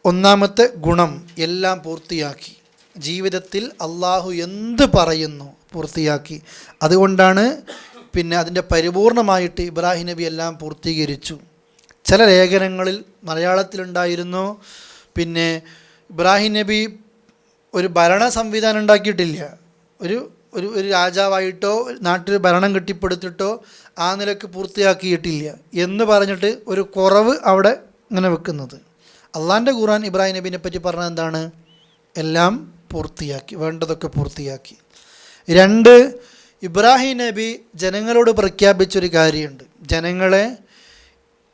ഒന്നാമത്തെ ഗുണം എല്ലാം പൂർത്തിയാക്കി, ജീവിതത്തിൽ അള്ളാഹു എന്ത് പറയുന്നു പൂർത്തിയാക്കി. അതുകൊണ്ടാണ് പിന്നെ അതിൻ്റെ പരിപൂർണമായിട്ട് ഇബ്രാഹിം നബി എല്ലാം പൂർത്തീകരിച്ചു. ചില ലേഖനങ്ങളിൽ മലയാളത്തിലുണ്ടായിരുന്നു, പിന്നെ ഇബ്രാഹിം നബി ഒരു ഭരണ സംവിധാനം ഉണ്ടാക്കിയിട്ടില്ല, ഒരു രാജാവായിട്ടോ നാട്ടിൽ ഭരണം കെട്ടിപ്പടുത്തിട്ടോ ആ നിലക്ക് പൂർത്തിയാക്കിയിട്ടില്ല എന്ന് പറഞ്ഞിട്ട് ഒരു കുറവ് അവിടെ ഇങ്ങനെ വെക്കുന്നത്. അള്ളാഹിൻ്റെ ഖുർആൻ ഇബ്രാഹിം നബീനെ പറ്റി പറഞ്ഞത് എന്താണ്? എല്ലാം പൂർത്തിയാക്കി, വേണ്ടതൊക്കെ പൂർത്തിയാക്കി. 2, ഇബ്രാഹിം നബി ജനങ്ങളോട് പ്രഖ്യാപിച്ചൊരു കാര്യമുണ്ട്. ജനങ്ങളെ,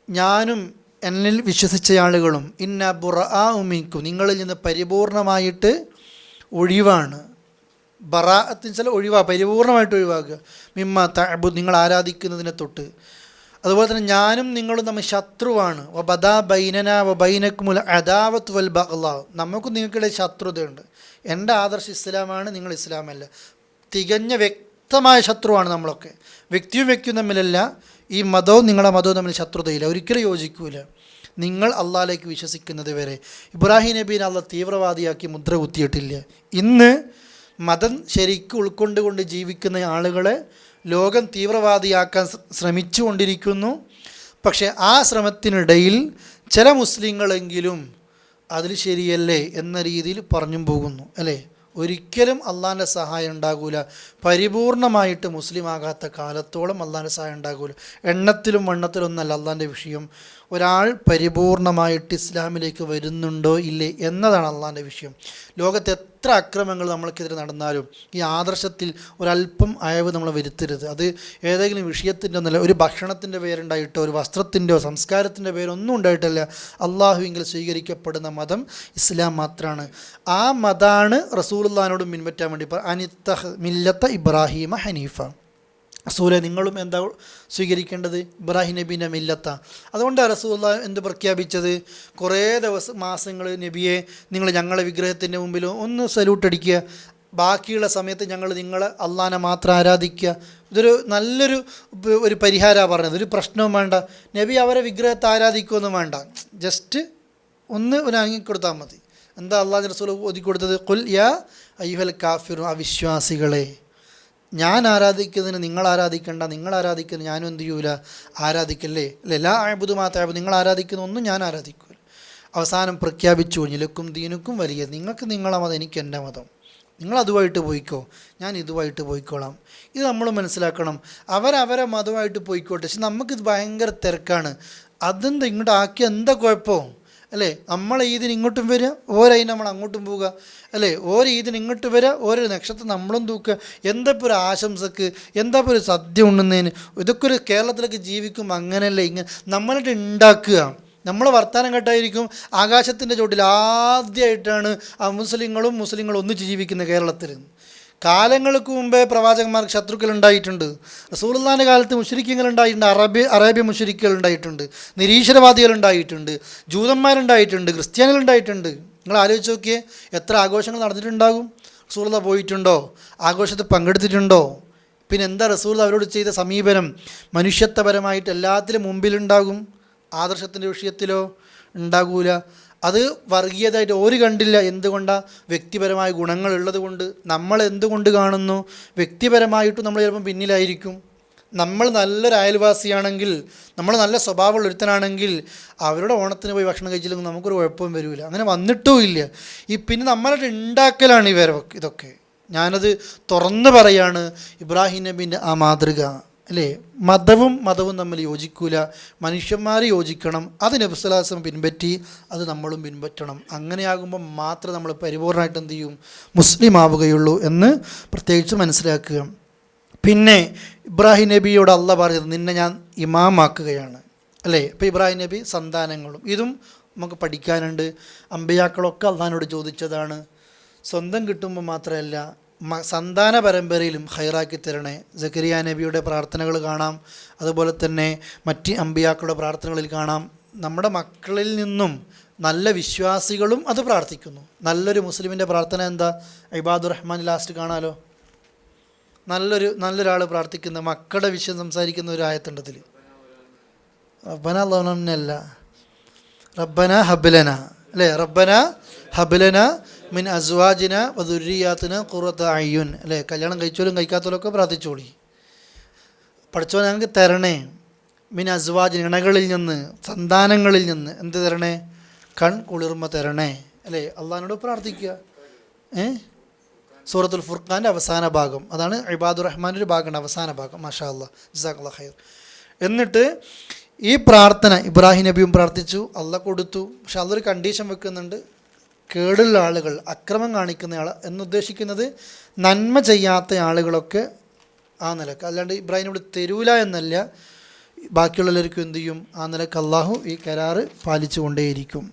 ഞാനും എന്നിൽ വിശ്വസിച്ച ആളുകളും ഇന്ന ബുറാ ഉമിക്കും, നിങ്ങളിൽ നിന്ന് പരിപൂർണമായിട്ട് ഒഴിവാണ്. ബറാഅത്തിന് ചില പരിപൂർണമായിട്ട് ഒഴിവാക്കുക. മിമ്മ തഅബുദ്, നിങ്ങൾ ആരാധിക്കുന്നതിനെ തൊട്ട്. അതുപോലെ തന്നെ ഞാനും നിങ്ങളും തമ്മിൽ ശത്രുവാണ്. വബദാ ബൈനന വബൈനക്കുമുൽ അദാവത്ത് വൽ ബഗ്ളാ, നമുക്കും നിങ്ങൾക്കിടെ ശത്രുതയുണ്ട്. എൻ്റെ ആദർശം ഇസ്ലാമാണ്, നിങ്ങൾ ഇസ്ലാമല്ല. തികഞ്ഞ വ്യക്തമായ ശത്രുവാണ് നമ്മളൊക്കെ. വ്യക്തിയും തമ്മിലല്ല, ഈ മതവും നിങ്ങളുടെ മതവും തമ്മിൽ ശത്രുതയില്ല, ഒരിക്കലും യോജിക്കൂല. നിങ്ങൾ അള്ളാഹിലേക്ക് വിശ്വസിക്കുന്നത് വരെ. ഇബ്രാഹിം നബീനെ അള്ളാഹ് തീവ്രവാദിയാക്കി മുദ്ര കുത്തിയിട്ടില്ല. ഇന്ന് മതം ശരിക്കും ഉൾക്കൊണ്ടുകൊണ്ട് ജീവിക്കുന്ന ആളുകളെ ലോകം തീവ്രവാദിയാക്കാൻ ശ്രമിച്ചു കൊണ്ടിരിക്കുന്നു. പക്ഷേ ആ ശ്രമത്തിനിടയിൽ ചില മുസ്ലിങ്ങളെങ്കിലും അതിൽ ശരിയല്ലേ എന്ന രീതിയിൽ പറഞ്ഞും പോകുന്നു, അല്ലേ? ഒരിക്കലും അള്ളാഹിൻ്റെ സഹായം ഉണ്ടാകൂല. പരിപൂർണമായിട്ട് മുസ്ലിം ആകാത്ത കാലത്തോളം അള്ളാഹിൻ്റെ സഹായം ഉണ്ടാകൂല. എണ്ണത്തിലും വണ്ണത്തിലൊന്നല്ല അള്ളാഹിൻ്റെ വിഷയം. ഒരാൾ പരിപൂർണമായിട്ട് ഇസ്ലാമിലേക്ക് വരുന്നുണ്ടോ ഇല്ലേ എന്നതാണ് അള്ളാഹിൻ്റെ വിഷയം. ലോകത്ത് എത്ര അക്രമങ്ങൾ നമ്മൾക്കെതിരെ നടന്നാലും ഈ ആദർശത്തിൽ ഒരല്പം അയവ് നമ്മൾ വരുത്തരുത്. അത് ഏതെങ്കിലും വിഷയത്തിൻ്റെ ഒന്നല്ല, ഒരു ഭക്ഷണത്തിൻ്റെ പേരുണ്ടായിട്ടോ ഒരു വസ്ത്രത്തിൻ്റെയോ സംസ്കാരത്തിൻ്റെ പേരൊന്നും ഉണ്ടായിട്ടല്ല. അള്ളാഹുവിങ്കിൽ സ്വീകരിക്കപ്പെടുന്ന മതം ഇസ്ലാം മാത്രമാണ്. ആ മതമാണ് റസൂലുള്ളാഹിനോടും പിൻപറ്റാൻ വേണ്ടി അനിത്തഹ് മില്ലത്ത ഇബ്രാഹിമ ഹനീഫ. റസൂലെ, നിങ്ങളും എന്താ സ്വീകരിക്കേണ്ടത്? ഇബ്രാഹിം നബീൻ്റെ മില്ലത്ത. അതുകൊണ്ടാണ് റസൂലുള്ളാഹി എന്ത് പ്രഖ്യാപിച്ചത്? കുറേ മാസങ്ങൾ നബിയെ നിങ്ങൾ ഞങ്ങളെ വിഗ്രഹത്തിൻ്റെ മുമ്പിൽ ഒന്ന് സല്യൂട്ട് അടിക്കുക, ബാക്കിയുള്ള സമയത്ത് ഞങ്ങൾ നിങ്ങളെ അള്ളാഹിനെ മാത്രം ആരാധിക്കുക. ഇതൊരു നല്ലൊരു പരിഹാരമാണ് പറഞ്ഞത്. ഒരു പ്രശ്നവും വേണ്ട, നബി അവരെ വിഗ്രഹത്തെ ആരാധിക്കുകയൊന്നും വേണ്ട, ജസ്റ്റ് ഒന്ന് അങ്ങിക്കൊടുത്താൽ മതി. എന്താ അള്ളാഹു റസൂൽ ഒതുക്കിക്കൊടുത്തത്? ഖുൽ യാ അയ്യുഹൽ കാഫിറൂൻ, അവിശ്വാസികളെ, ഞാൻ ആരാധിക്കുന്നതിന് നിങ്ങൾ ആരാധിക്കേണ്ട, നിങ്ങൾ ആരാധിക്കുന്നത് ഞാനും എന്ത് ചെയ്യൂല, ആരാധിക്കല്ലേ. അല്ലേ? ലാ അഅ്ബുദു മാ തഅ്ബുദൂൻ, നിങ്ങൾ ആരാധിക്കുന്ന ഒന്നും ഞാൻ ആരാധിക്കൂല. അവസാനം പ്രഖ്യാപിച്ചു, ലക്കും ദീനുക്കും വലിയ, നിങ്ങൾക്ക് നിങ്ങളെ മതം, എനിക്ക് എൻ്റെ മതം, നിങ്ങൾ അതുമായിട്ട് പോയിക്കോ, ഞാൻ ഇതുമായിട്ട് പോയിക്കോളാം. ഇത് നമ്മൾ മനസ്സിലാക്കണം. അവരവരെ മതമായിട്ട് പോയിക്കോട്ടെ. പക്ഷെ നമുക്കിത് ഭയങ്കര തിരക്കാണ്. അതെന്താ ഇങ്ങോട്ട് ആക്കിയ എന്താ കുഴപ്പം, അല്ലേ? നമ്മളെ ഈദിന് ഇങ്ങോട്ടും വരിക, ഓരതിന് നമ്മൾ അങ്ങോട്ടും പോവുക, അല്ലേ? ഓരോ ഈദിന് ഇങ്ങോട്ട് വരിക, ഓരോ നക്ഷത്രം നമ്മളും തൂക്കുക. എന്താ ഇപ്പോൾ ഒരു ആശംസക്ക്, എന്താ ഇപ്പോൾ ഒരു സദ്യ ഉണ്ണുന്നതിന്, ഇതൊക്കെ ഒരു കേരളത്തിലൊക്കെ ജീവിക്കുമ്പോൾ അങ്ങനെയല്ലേ ഇങ്ങനെ നമ്മളിട്ട് ഉണ്ടാക്കുക. നമ്മൾ വർത്താനം കേട്ടായിരിക്കും ആകാശത്തിൻ്റെ ചോട്ടിൽ ആദ്യമായിട്ടാണ് മുസ്ലിങ്ങളും ഒന്നിച്ച് ജീവിക്കുന്ന കേരളത്തിൽ. കാലങ്ങൾക്ക് മുമ്പേ പ്രവാചകന്മാർക്ക് ശത്രുക്കൾ ഉണ്ടായിട്ടുണ്ട്. റസൂലുള്ളാഹിൻ്റെ കാലത്ത് മുശ്രിക്കുകൾ ഉണ്ടായിട്ടുണ്ട്, അറേബ്യ മുശ്രിക്കുകൾ ഉണ്ടായിട്ടുണ്ട്, നിരീശ്വരവാദികൾ ഉണ്ടായിട്ടുണ്ട്, ജൂതന്മാരുണ്ടായിട്ടുണ്ട്, ക്രിസ്ത്യാനികളുണ്ടായിട്ടുണ്ട്. നിങ്ങൾ ആലോചിച്ച് നോക്കിയേ, എത്ര ആഘോഷങ്ങൾ നടന്നിട്ടുണ്ടാകും. റസൂലുള്ളാഹി പോയിട്ടുണ്ടോ? ആഘോഷത്തിൽ പങ്കെടുത്തിട്ടുണ്ടോ? പിന്നെ എന്താ റസൂലുള്ളാഹി അവരോട് ചെയ്ത സമീപനം? മനുഷ്യത്വപരമായിട്ട് എല്ലാത്തിലും മുമ്പിലുണ്ടാകും. ആദർശത്തിൻ്റെ വിഷയത്തിലോ ഉണ്ടാകൂല. അത് വർഗീയതായിട്ട് ഒരു കണ്ടില്ല. എന്തുകൊണ്ടാണ്? വ്യക്തിപരമായ ഗുണങ്ങളുള്ളത് കൊണ്ട്. നമ്മൾ എന്തുകൊണ്ട് കാണുന്നു? വ്യക്തിപരമായിട്ടും നമ്മൾ ചിലപ്പം പിന്നിലായിരിക്കും. നമ്മൾ നല്ലൊരു അയൽവാസിയാണെങ്കിൽ, നമ്മൾ നല്ല സ്വഭാവമുള്ള ഒരുത്തനാണെങ്കിൽ അവരുടെ ഓണത്തിന് പോയി ഭക്ഷണം കഴിച്ചില്ലെങ്കിൽ നമുക്കൊരു കുഴപ്പവും വരില്ല. അങ്ങനെ വന്നിട്ടും ഇല്ല. പിന്നെ നമ്മളായിട്ട് ഉണ്ടാക്കലാണ് ഇതൊക്കെ. ഞാനത് തുറന്ന് പറയാണ്. ഇബ്രാഹിം നബീൻ്റെ ആ മാതൃക, അല്ലേ? മതവും തമ്മിൽ യോജിക്കൂല, മനുഷ്യന്മാർ യോജിക്കണം. അത് നബി സ്വല്ലല്ലാഹു അലൈഹി വസല്ലം പിൻപറ്റി, അത് നമ്മളും പിൻപറ്റണം. അങ്ങനെയാകുമ്പോൾ മാത്രം നമ്മൾ പരിപൂർണ്ണമായിട്ട് എന്ത് ചെയ്യും? മുസ്ലിം ആവുകയുള്ളൂ എന്ന് പ്രത്യേകിച്ച് മനസ്സിലാക്കുക. പിന്നെ ഇബ്രാഹിം നബിയോട് അള്ളാഹ് പറഞ്ഞത്, നിന്നെ ഞാൻ ഇമാമാക്കുകയാണ്, അല്ലേ? അപ്പോൾ ഇബ്രാഹിം നബി സന്താനങ്ങളും ഇതും നമുക്ക് പഠിക്കാനുണ്ട്. അമ്പിയാക്കളൊക്കെ അള്ളാഹിനോട് ചോദിച്ചതാണ്. സ്വന്തം കിട്ടുമ്പോൾ മാത്രമല്ല, സന്താന പരമ്പരയിലും ഹൈറാക്കി തരണേ. സക്കരിയ നബിയുടെ പ്രാർത്ഥനകൾ കാണാം, അതുപോലെ തന്നെ മറ്റ് അമ്പിയാക്കളുടെ പ്രാർത്ഥനകളിൽ കാണാം. നമ്മുടെ മക്കളിൽ നിന്നും നല്ല വിശ്വാസികളും അത് പ്രാർത്ഥിക്കുന്നു. നല്ലൊരു മുസ്ലിമിൻ്റെ പ്രാർത്ഥന എന്താ? ഇബാദുർ റഹ്മാൻ ലാസ്റ്റ് കാണാലോ. നല്ലൊരാൾ പ്രാർത്ഥിക്കുന്ന, മക്കളുടെ വിഷയം സംസാരിക്കുന്ന ഒരു ആയത്തുണ്ടതിൽ. റബ്ബന അല്ലാഹുനല്ല, റബ്ബന ഹബ്ലന, അല്ലേ? റബ്ബന ഹബ്ലന മിൻ അസ്വാജിന വദുരിയാത്തിന ഖുറത അയ്യുൻ, അല്ലേ? കല്യാണം കഴിച്ചോലും കഴിക്കാത്തോലൊക്കെ പ്രാർത്ഥിച്ചോളി. പഠിച്ചോ ഞങ്ങൾക്ക് തരണേ. മിൻ അസ്വാജിന, ഇണകളിൽ നിന്ന്, സന്താനങ്ങളിൽ നിന്ന് എന്ത് തരണേ? കൺ കുളിർമ തരണേ, അല്ലേ? അള്ളാഹിനോട് പ്രാർത്ഥിക്കുക. സൂറത്തുൽ ഫുർഖാൻ്റെ അവസാന ഭാഗം അതാണ്. ഇബാദുർ റഹ്മാൻ്റെ ഒരു ഭാഗമുണ്ട്, അവസാന ഭാഗം. മാഷാ അല്ലാഹ്, ജസാക്കല്ലാഹ് ഖൈർ. എന്നിട്ട് ഈ പ്രാർത്ഥന ഇബ്രാഹിം നബിയും പ്രാർത്ഥിച്ചു, അള്ളാഹ് കൊടുത്തു. പക്ഷെ അതൊരു കണ്ടീഷൻ വെക്കുന്നുണ്ട്, കേടുള്ള ആളുകൾ, അക്രമം കാണിക്കുന്ന ആൾ എന്നുദ്ദേശിക്കുന്നത് നന്മ ചെയ്യാത്ത ആളുകളൊക്കെ ആ നിലക്ക്, അല്ലാണ്ട് ഇബ്രാഹിം നബി തരൂല എന്നല്ല, ബാക്കിയുള്ളവർക്കും എന്തു ചെയ്യും, ആ നിലക്ക് അള്ളാഹു ഈ കരാറ് പാലിച്ചു കൊണ്ടേയിരിക്കും.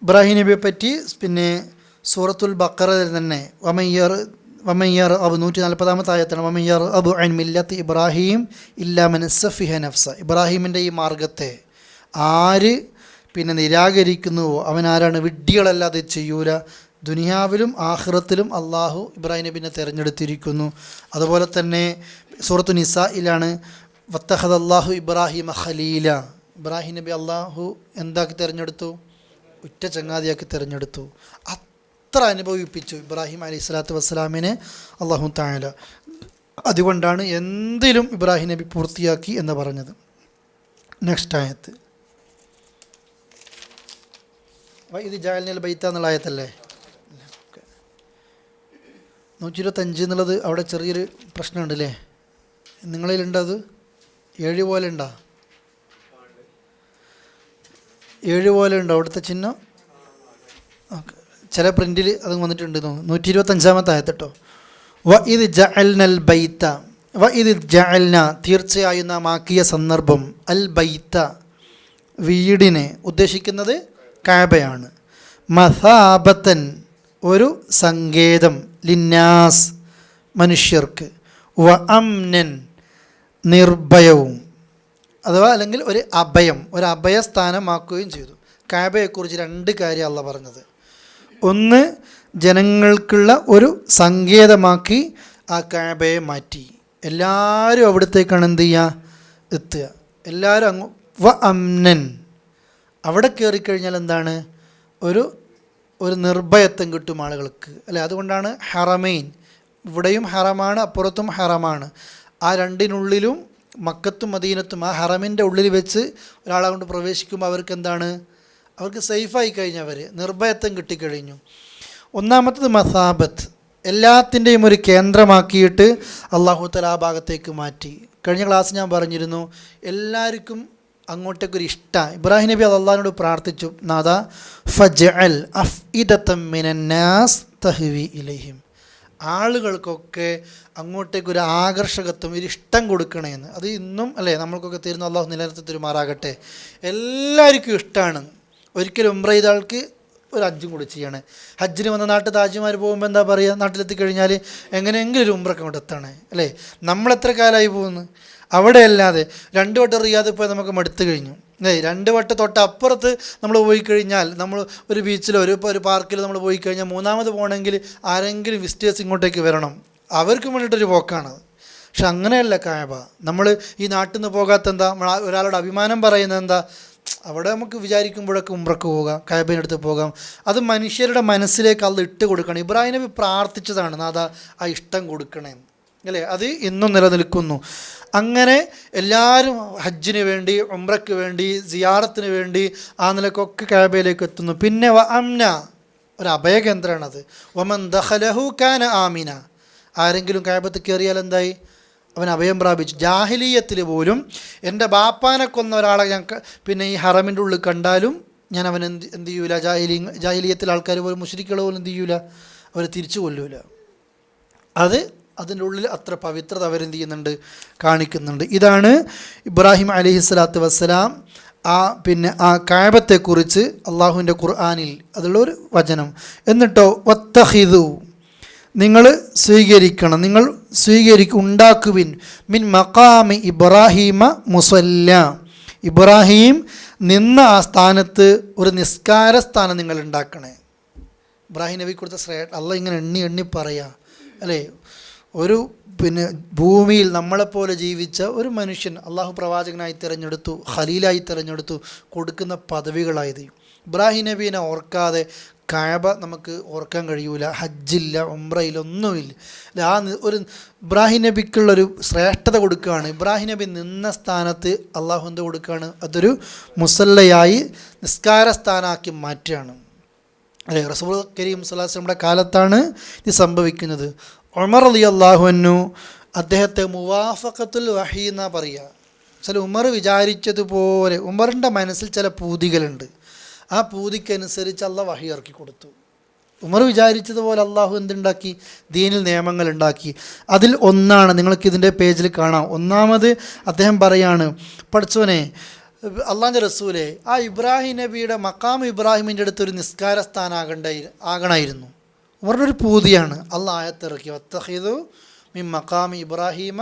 ഇബ്രാഹിം നബിയെ പറ്റി പിന്നെ സൂറത്തുൽ ബഖറ തന്നെ വമയ്യർ അബ് 140 ആയത്താണ്, വമയ്യർ അബു അൻ മില്ലത്ത് ഇബ്രാഹിം ഇല്ലാ മൻ സഫിഹ നഫ്സ. ഇബ്രാഹിമിൻ്റെ ഈ മാർഗത്തെ ആര് പിന്നെ നിരാകരിക്കുന്നുവോ അവൻ ആരാണ്? വിഡ്ഢികളല്ലാതെ ചെയ്യൂല. ദുനിയാവിലും ആഖിറത്തിലും അള്ളാഹു ഇബ്രാഹിം നബിനെ തിരഞ്ഞെടുത്തിരിക്കുന്നു. അതുപോലെ തന്നെ സൂറത്തു നിസായിലാണ് വത്തഖദ അല്ലാഹു ഇബ്രാഹിമ ഖലീല. ഇബ്രാഹിം നബി അള്ളാഹു എന്താക്കി തിരഞ്ഞെടുത്തു? ഉറ്റ ചങ്ങാതിയാക്കി തിരഞ്ഞെടുത്തു. അത്ര അനുഭവിപ്പിച്ചു ഇബ്രാഹിം അലൈഹി സ്വലാത്തു വസ്സലാമിനെ അള്ളാഹു തആല. അതുകൊണ്ടാണ് എന്തിലും ഇബ്രാഹിം നബി പൂർത്തിയാക്കി എന്ന് പറഞ്ഞത്. നെക്സ്റ്റ് ആയത്ത് ഇത് ജഅൽനൽ ബൈത്ത എന്നുള്ള ആയത്തല്ലേ? 125 എന്നുള്ളത് അവിടെ ചെറിയൊരു പ്രശ്നമുണ്ടല്ലേ? നിങ്ങളിലുണ്ടോ? അത് 7 പോലെ ഉണ്ടോ? 7 പോലെ ഉണ്ടോ അവിടുത്തെ ചിഹ്നം? ഓക്കെ, ചില പ്രിൻറ്റിൽ അത് വന്നിട്ടുണ്ട്. 125 ആയത്തട്ടോ. വ ഇത് ജഅൽനൽ ബൈത്ത, വ ഇത് ജഅൽന തീർച്ചയായും നാം ആക്കിയ സന്ദർഭം, അൽ ബൈത്ത വീടിനെ ഉദ്ദേശിക്കുന്നത് കഅബയാണ്, മസാബത്തൻ ഒരു സങ്കേതം, ലിന്നാസ് മനുഷ്യർക്ക്, വ അംനൻ നിർഭയവും, അഥവാ അല്ലെങ്കിൽ ഒരു അഭയം, ഒരു അഭയസ്ഥാനമാക്കുകയും ചെയ്തു. കഅബയെക്കുറിച്ച് 2 കാര്യം അള്ളാഹ് പറഞ്ഞത്. ഒന്ന്, ജനങ്ങൾക്കുള്ള ഒരു സങ്കേതമാക്കി ആ കഅബയെ മാറ്റി. എല്ലാവരും അവിടത്തേക്കാണ് എന്ത് ചെയ്യുക? എത്തുക. എല്ലാവരും അങ്ങ് വ അംനൻ, അവിടെ കയറിക്കഴിഞ്ഞാൽ എന്താണ്? ഒരു നിർഭയത്വം കിട്ടും ആളുകൾക്ക്, അല്ലേ? അതുകൊണ്ടാണ് ഹറമൈൻ, ഇവിടെയും ഹറമാണ് അപ്പുറത്തും ഹറമാണ്. ആ രണ്ടിനുള്ളിലും മക്കത്തും മദീനത്തും ആ ഹറമിൻ്റെ ഉള്ളിൽ വെച്ച് ഒരാളെ കൊണ്ട് പ്രവേശിക്കുമ്പോൾ അവർക്ക് എന്താണ്? അവർക്ക് സേഫായി കഴിഞ്ഞവർ, നിർഭയത്വം കിട്ടിക്കഴിഞ്ഞു. ഒന്നാമത്തത് മസാബത്ത്, എല്ലാത്തിൻ്റെയും ഒരു കേന്ദ്രമാക്കിയിട്ട് അള്ളാഹു തആല ആ ഭാഗത്തേക്ക് മാറ്റി. കഴിഞ്ഞ ക്ലാസ് ഞാൻ പറഞ്ഞിരുന്നു, എല്ലാവർക്കും അങ്ങോട്ടേക്കൊരു ഇഷ്ടമാണ്. ഇബ്രാഹിം നബി അള്ളാഹിനോട് പ്രാർത്ഥിച്ചു, നാദാ ഫജ്അൽ അഫ്ഇദതം മിനന്നാസ് തഹ്വി ഇലൈഹിം, ആളുകൾക്കൊക്കെ അങ്ങോട്ടേക്കൊരു ആകർഷകത്വം, ഒരു ഇഷ്ടം കൊടുക്കണേന്ന്. അത് ഇന്നും അല്ലേ നമ്മൾക്കൊക്കെ തരുന്ന അള്ളാഹു നിലനിർത്തി തരുമാറാകട്ടെ. എല്ലാവർക്കും ഇഷ്ടമാണ്. ഒരിക്കലും ഉംറ ചെയ്ത ആൾക്ക് ഒരു ഹജ്ജും കൂടി ചെയ്യണേ. ഹജ്ജിന് വന്ന നാട്ടിൽ താജിമാർ പോകുമ്പോൾ എന്താ പറയുക? നാട്ടിലെത്തിക്കഴിഞ്ഞാൽ എങ്ങനെയെങ്കിലും ഒരു ഉംറക്ക് അങ്ങോട്ട് എത്തണേ, അല്ലേ? നമ്മളെത്ര കാലമായി പോകുന്നു? അവിടെ അല്ലാതെ 2 വട്ടം റിയാദിൽ പോയി നമുക്ക് മടുത്തു കഴിഞ്ഞു. 2 വട്ടം തൊട്ട് അപ്പുറത്ത് നമ്മൾ പോയി കഴിഞ്ഞാൽ, നമ്മൾ ഒരു ബീച്ചിലോ ഒരു പാർക്കിൽ നമ്മൾ പോയി കഴിഞ്ഞാൽ 3ാമത് പോകണമെങ്കിൽ ആരെങ്കിലും വിസിറ്റേഴ്സ് ഇങ്ങോട്ടേക്ക് വരണം, അവർക്ക് വേണ്ടിയിട്ടൊരു പോക്കാണത്. പക്ഷെ അങ്ങനെയല്ല കഅബ. നമ്മൾ ഈ നാട്ടിൽ നിന്ന് പോകാത്ത എന്താ? ഒരാളോട് അഭിമാനം പറയുന്നത് എന്താ? അവിടെ നമുക്ക് വിചാരിക്കുമ്പോഴൊക്കെ ഉംറക്ക് പോകാം, കഅബയുടെ അടുത്ത് പോകാം. അത് മനുഷ്യരുടെ മനസ്സിലേക്ക് അള്ളാഹ് ഇട്ട് കൊടുക്കണം. ഇബ്രാഹിം നബി പ്രാർത്ഥിച്ചതാണ്, നാദാ ആ ഇഷ്ടം കൊടുക്കണേ, അല്ലേ? അത് ഇന്നും നിലനിൽക്കുന്നു. അങ്ങനെ എല്ലാവരും ഹജ്ജിന് വേണ്ടി, ഉംറയ്ക്ക് വേണ്ടി, സിയാറത്തിന് വേണ്ടി ആ നിലക്കൊക്കെ കഅബയിലേക്ക് എത്തുന്നു. പിന്നെ വ അംന, ഒരു അഭയകേന്ദ്രമാണത്. വമൻ ദഖലഹു കാന ആമിന, ആരെങ്കിലും കഅബത്ത് കയറിയാൽ എന്തായി? അവൻ അഭയം പ്രാപിച്ചു. ജാഹിലിയത്തിൽ പോലും എൻ്റെ ബാപ്പാനെ കൊന്ന ഒരാളെ ഞാൻ പിന്നെ ഈ ഹറമിൻ്റെ ഉള്ളിൽ കണ്ടാലും ഞാൻ അവൻ എന്ത് ചെയ്യൂല? ജാഹിലിയത്തിൽ ആൾക്കാർ പോലും, മുശ്രിക്കുകൾ പോലും എന്ത് ചെയ്യൂല? അവർ തിരിച്ചു കൊല്ലൂല. അതിൻ്റെ ഉള്ളിൽ അത്ര പവിത്രത അവരെന്ത് ചെയ്യുന്നുണ്ട്? കാണിക്കുന്നുണ്ട്. ഇതാണ് ഇബ്രാഹിം അലൈഹിസ്സലാത്തു വസ്സലാം പിന്നെ ആ കഅബത്തെക്കുറിച്ച് അള്ളാഹുവിൻ്റെ ഖുർആനിൽ അതുള്ളൊരു വചനം. എന്നിട്ടോ വത്തഖിദു, നിങ്ങൾ സ്വീകരിക്കണം, നിങ്ങൾ ഉണ്ടാക്കുവിൻ, മിൻ മഖാമി ഇബ്രാഹീമ മുസല്ല, ഇബ്രാഹിം നിന്ന ആ സ്ഥാനത്ത് ഒരു നിസ്കാര സ്ഥാനം നിങ്ങൾ ഉണ്ടാക്കണേ. ഇബ്രാഹിം നബി കൊടുത്ത അള്ളാഹ് ഇങ്ങനെ എണ്ണി പറയാ, അല്ലേ? ഒരു പിന്നെ ഭൂമിയിൽ നമ്മളെപ്പോലെ ജീവിച്ച ഒരു മനുഷ്യൻ അള്ളാഹു പ്രവാചകനായി തിരഞ്ഞെടുത്തു, ഖലീലായി തിരഞ്ഞെടുത്തു, കൊടുക്കുന്ന പദവികളായത്. ഇബ്രാഹിം നബീനെ ഓർക്കാതെ കഅബ നമുക്ക് ഓർക്കാൻ കഴിയൂല. ഹജ്ജില്ല, ഉംറയില്ല, ഒന്നുമില്ല. ആ ഒരു ഇബ്രാഹിം നബിക്കുള്ളൊരു ശ്രേഷ്ഠത കൊടുക്കുകയാണ്. ഇബ്രാഹിം നബി നിന്ന സ്ഥാനത്ത് അള്ളാഹു എന്ത് കൊടുക്കുകയാണ്? അതൊരു മുസല്ലയായി, നിസ്കാര സ്ഥാനമാക്കി മാറ്റുകയാണ്, അല്ലേ? റസൂൽ കരീം സ്വല്ലല്ലാഹു അലൈഹി വസല്ലമയുടെ കാലത്താണ് ഇത് സംഭവിക്കുന്നത്. ഉമർ റളിയല്ലാഹു അൻഹു അദ്ദേഹത്തെ മുവാഫഖത്തുൽ വഹി എന്നാ പറയുക. ചില ഉമർ വിചാരിച്ചതുപോലെ ഉമറിൻ്റെ മനസ്സിൽ ചില പൂതികളുണ്ട്. ആ പൂതിക്കനുസരിച്ച് അള്ളാഹ് വഹി ഇറക്കി കൊടുത്തു. ഉമർ വിചാരിച്ചതുപോലെ അള്ളാഹു എന്തുണ്ടാക്കി? ദീനിൽ നിയമങ്ങൾ ഉണ്ടാക്കി. അതിൽ ഒന്നാണ്, നിങ്ങൾക്കിതിൻ്റെ പേജിൽ കാണാം. ഒന്നാമത് അദ്ദേഹം പറയാണ്, പഠിച്ചോനെ അള്ളാഹിൻ്റെ റസൂലെ, ആ ഇബ്രാഹിം നബിയുടെ മക്കാം ഇബ്രാഹിമിൻ്റെ അടുത്ത് ഒരു നിസ്കാര സ്ഥാനം ആകണമായിരുന്നു. ഉമറിൻ്റെ ഒരു പൂതിയാണ്. അള്ളാഹ് ആയത്തിറക്കി, വത്തഖിദു മിൻ മക്കാം ഇബ്രാഹിമ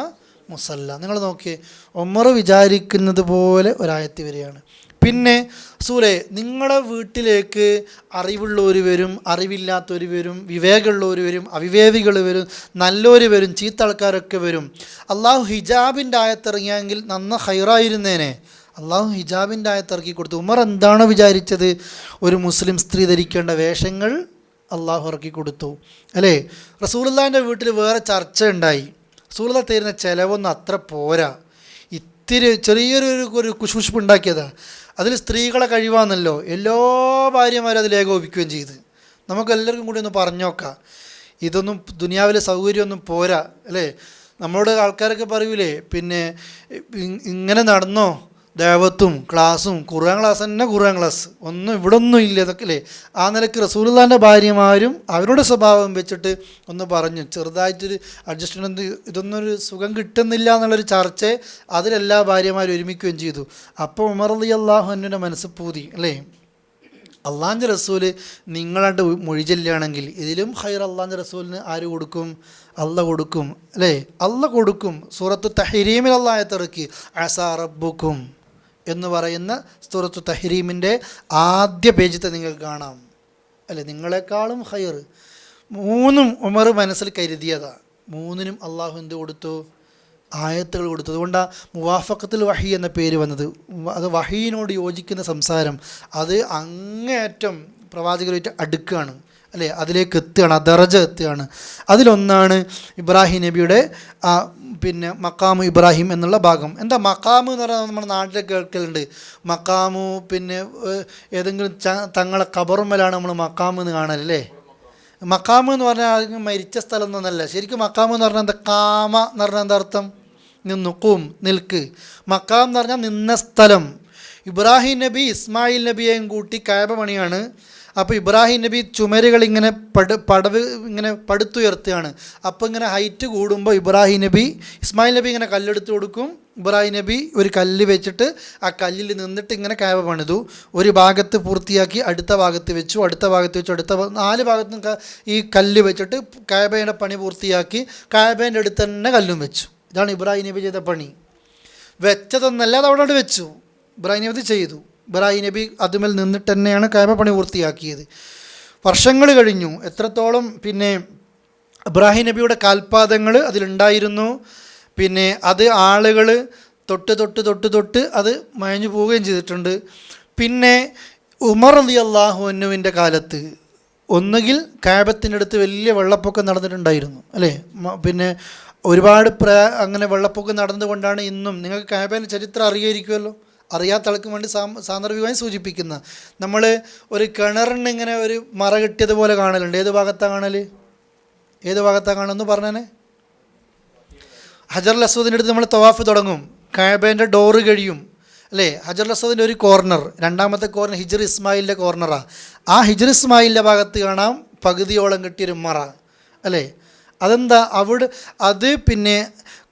മുസല്ല. നിങ്ങൾ നോക്കിയേ, ഉമർ വിചാരിക്കുന്നത് പോലെ ഒരായത്തി വരികയാണ്. പിന്നെ റസൂലേ, നിങ്ങളുടെ വീട്ടിലേക്ക് അറിവുള്ളവർ വരും, അറിവില്ലാത്തവർ വരും, വിവേകമുള്ളവർ വരും, അവിവേകികൾ വരും, നല്ലവർ വരും, ചീത്ത ആൾക്കാരൊക്കെ വരും. അള്ളാഹു ഹിജാബിൻ്റെ ആയത്തിറങ്ങിയെങ്കിൽ നന്ന ഹൈറായിരുന്നേനെ. അള്ളാഹു ഹിജാബിൻ്റെ ആയത്തിറക്കി കൊടുത്തു. ഉമർ എന്താണ് വിചാരിച്ചത്? ഒരു മുസ്ലിം സ്ത്രീ ധരിക്കേണ്ട വേഷങ്ങൾ അള്ളാഹു ഇറക്കി കൊടുത്തു, അല്ലേ? റസൂലുള്ളാഹിൻ്റെ വീട്ടിൽ വേറെ ചർച്ച ഉണ്ടായി. റസൂലുള്ളാഹി തരുന്ന ചിലവൊന്നും അത്ര പോരാ, ഇത്തിരി ചെറിയൊരു കുശുഷ്പ് ഉണ്ടാക്കിയതാണ്. അതിൽ സ്ത്രീകളെ കഴിവാന്നല്ലോ, എല്ലാ ഭാര്യമാരും അതിൽ ഏകോപിക്കുകയും ചെയ്ത്. നമുക്ക് എല്ലാവർക്കും കൂടി ഒന്ന് പറഞ്ഞോക്കാം, ഇതൊന്നും ദുനിയാവിലെ സൗകര്യമൊന്നും പോരാ, അല്ലേ? നമ്മളോട് ആൾക്കാരൊക്കെ പറയൂലേ, പിന്നെ ഇങ്ങനെ നടന്നോ ദേവത്തും ക്ലാസ്സും, ഖുർആൻ ക്ലാസ് തന്നെ ഖുർആൻ ക്ലാസ്, ഒന്നും ഇവിടെ ഒന്നും ഇല്ല, ഇതൊക്കെ അല്ലേ? ആ നിലയ്ക്ക് റസൂലുള്ളാഹിൻ്റെ ഭാര്യമാരും അവരുടെ സ്വഭാവം വെച്ചിട്ട് ഒന്ന് പറഞ്ഞു, ചെറുതായിട്ടൊരു അഡ്ജസ്റ്റ്മെൻറ്റ്, ഇതൊന്നും ഒരു സുഖം കിട്ടുന്നില്ല എന്നുള്ളൊരു ചർച്ച അതിലെല്ലാ ഭാര്യമാരും ഒരുമിക്കുകയും ചെയ്തു. അപ്പോൾ ഉമർ റളിയല്ലാഹു അൻഹുവിൻ്റെ മനസ്സ് പൂതി, അല്ലേ? അള്ളാഹിൻ്റെ റസൂല് നിങ്ങളാണ്ട് മൊഴിചൊല്ലുകയാണെങ്കിൽ ഇതിലും ഖൈർ അള്ളാഹിൻ്റെ റസൂലിന് ആര് കൊടുക്കും? അള്ളാഹ് കൊടുക്കും, അല്ലേ? അള്ളാഹ് കൊടുക്കും. സൂറത്തു തഹ്രീമിൽ അള്ളാഹ് ആയത്തിറക്കി, അസാ റബ്ബുക്കും എന്ന് പറയുന്ന സൂറത്തു തഹ്രീമിൻ്റെ ആദ്യ പേജിൽ നിങ്ങൾക്ക് കാണാം, അല്ലേ? നിങ്ങളെക്കാളും ഖൈർ. മൂന്നും ഉമർ മനസ്സിൽ കരുതിയതാണ്. മൂന്നിനും അള്ളാഹു എന്ത് കൊടുത്തു? ആയത്തുകൾ കൊടുത്തു. അതുകൊണ്ടാണ് മുവാഫഖത്തുൽ വഹി എന്ന പേര് വന്നത്. അത് വഹീനോട് യോജിക്കുന്ന സംസാരം, അത് അങ്ങേയറ്റം പ്രവാചകരുമായിട്ട് അടുക്കുകയാണ്, അല്ലേ? അതിലേക്ക് എത്തുകയാണ്, ആ ദറജ എത്തുകയാണ്. അതിലൊന്നാണ് ഇബ്രാഹിം നബിയുടെ പിന്നെ മക്കാമു ഇബ്രാഹിം എന്നുള്ള ഭാഗം. എന്താ മക്കാമ് എന്ന് പറഞ്ഞാൽ നമ്മുടെ നാട്ടിലൊക്കെ കേൾക്കലുണ്ട്. മക്കാമു പിന്നെ ഏതെങ്കിലും തങ്ങളെ ഖബറുമ്മലാണ് നമ്മൾ മക്കാമ് എന്ന് കാണലല്ലേ? മക്കാമ് എന്ന് പറഞ്ഞാൽ മരിച്ച സ്ഥലം എന്നല്ല. ശരിക്കും മക്കാമ് എന്ന് പറഞ്ഞാൽ എന്താ? കാമ എന്ന് പറഞ്ഞാൽ എന്താ അർത്ഥം? നിന്നുക്കും, നിൽക്ക്. മക്കാം എന്ന് പറഞ്ഞാൽ നിന്ന സ്ഥലം. ഇബ്രാഹിം നബി ഇസ്മായിൽ നബിയെയും കൂട്ടി കഅബ പണിയാണ്. അപ്പോൾ ഇബ്രാഹിം നബി ചുമരുകൾ ഇങ്ങനെ പടവ് ഇങ്ങനെ പടുത്തുയർത്തുകയാണ്. അപ്പോൾ ഇങ്ങനെ ഹൈറ്റ് കൂടുമ്പോൾ ഇസ്മായിൽ നബി ഇങ്ങനെ കല്ലെടുത്ത് കൊടുക്കും. ഇബ്രാഹിം നബി ഒരു കല്ല് വെച്ചിട്ട് ആ കല്ലിൽ നിന്നിട്ട് ഇങ്ങനെ കഅബ പണിതു. ഒരു ഭാഗത്ത് പൂർത്തിയാക്കി അടുത്ത ഭാഗത്ത് വെച്ചു, അടുത്ത ഭാഗത്ത് വെച്ചു, അടുത്ത 4 ഭാഗത്തും ഈ കല്ല് വെച്ചിട്ട് കഅബയുടെ പണി പൂർത്തിയാക്കി കഅബേൻ്റെ അടുത്ത് തന്നെ കല്ലും വെച്ചു. ഇതാണ് ഇബ്രാഹിം നബി ചെയ്ത പണി. വെച്ചതൊന്നല്ല, അത് അവിടെ വെച്ചു. ഇബ്രാഹിം നബി ചെയ്തു. ഇബ്രാഹിം നബി അതുമേൽ നിന്നിട്ട് തന്നെയാണ് കഅബ പണി പൂർത്തിയാക്കിയത്. വർഷങ്ങൾ കഴിഞ്ഞു. എത്രത്തോളം പിന്നെ ഇബ്രാഹിം നബിയുടെ കാൽപാദങ്ങൾ അതിലുണ്ടായിരുന്നു. പിന്നെ അത് ആളുകൾ തൊട്ട് അത് മയഞ്ഞു പോവുകയും ചെയ്തിട്ടുണ്ട്. പിന്നെ ഉമർ റളിയല്ലാഹു അൻഹുവിൻ്റെ കാലത്ത് ഒന്നുകിൽ കഅബത്തിൻ്റെ അടുത്ത് വലിയ വെള്ളപ്പൊക്കം നടന്നിട്ടുണ്ടായിരുന്നു, അല്ലേ? പിന്നെ ഒരുപാട് അങ്ങനെ വെള്ളപ്പൊക്കം നടന്നുകൊണ്ടാണ് ഇന്നും നിങ്ങൾക്ക് കഅബയുടെ ചരിത്രം അറിയായിരിക്കുമല്ലോ. അറിയാത്ത ആൾക്ക് വേണ്ടി സാന്ദർഭികമായി സൂചിപ്പിക്കുന്ന, നമ്മൾ ഒരു കിണറിന് ഇങ്ങനെ ഒരു മറ കിട്ടിയതുപോലെ കാണലുണ്ട്. ഏത് ഭാഗത്താണ് കാണുമെന്ന് പറഞ്ഞേ? ഹജറുൽ അസ്വദിൻ്റെ അടുത്ത് നമ്മൾ തവാഫ് തുടങ്ങും, കഅബേൻ്റെ ഡോറ് കഴിയും, അല്ലേ? ഹജറുൽ അസ്വദിൻ്റെ ഒരു കോർണർ, രണ്ടാമത്തെ കോർണർ ഹിജ്ർ ഇസ്മായിലിൻ്റെ കോർണറാണ്. ആ ഹിജ്ർ ഇസ്മായിലിൻ്റെ ഭാഗത്ത് കാണാം പകുതിയോളം കിട്ടിയൊരു മറ, അല്ലേ? അതെന്താ? അത് പിന്നെ